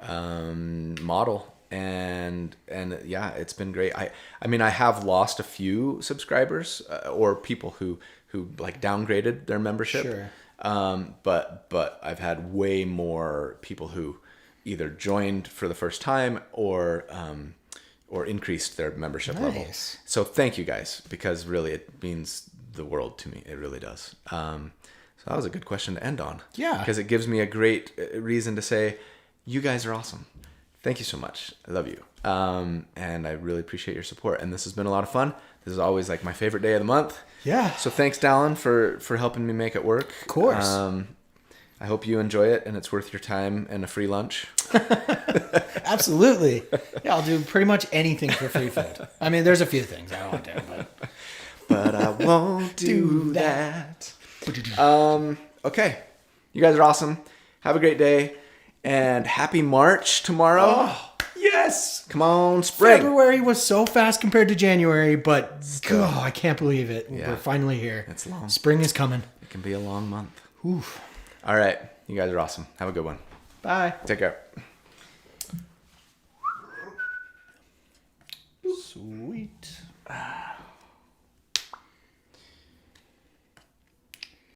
model. And yeah, it's been great. I mean, I have lost a few subscribers or people who like downgraded their membership. Sure. But I've had way more people who either joined for the first time or increased their membership level. So thank you guys, because really it means the world to me. It really does. So that was a good question to end on. Yeah. Because it gives me a great reason to say, you guys are awesome. Thank you so much. I love you. And I really appreciate your support. And this has been a lot of fun. This is always like my favorite day of the month. Yeah. So thanks, Dallin, for helping me make it work. Of course. I hope you enjoy it and it's worth your time and a free lunch. Absolutely. Yeah, I'll do pretty much anything for free food. I mean, there's a few things I won't do, but I won't do that. Okay. You guys are awesome. Have a great day. And happy March tomorrow. Oh, yes. Come on, spring. February was so fast compared to January, but God, I can't believe it. Yeah. We're finally here. It's long. Spring is coming. It can be a long month. Oof. All right. You guys are awesome. Have a good one. Bye. Take care. Sweet.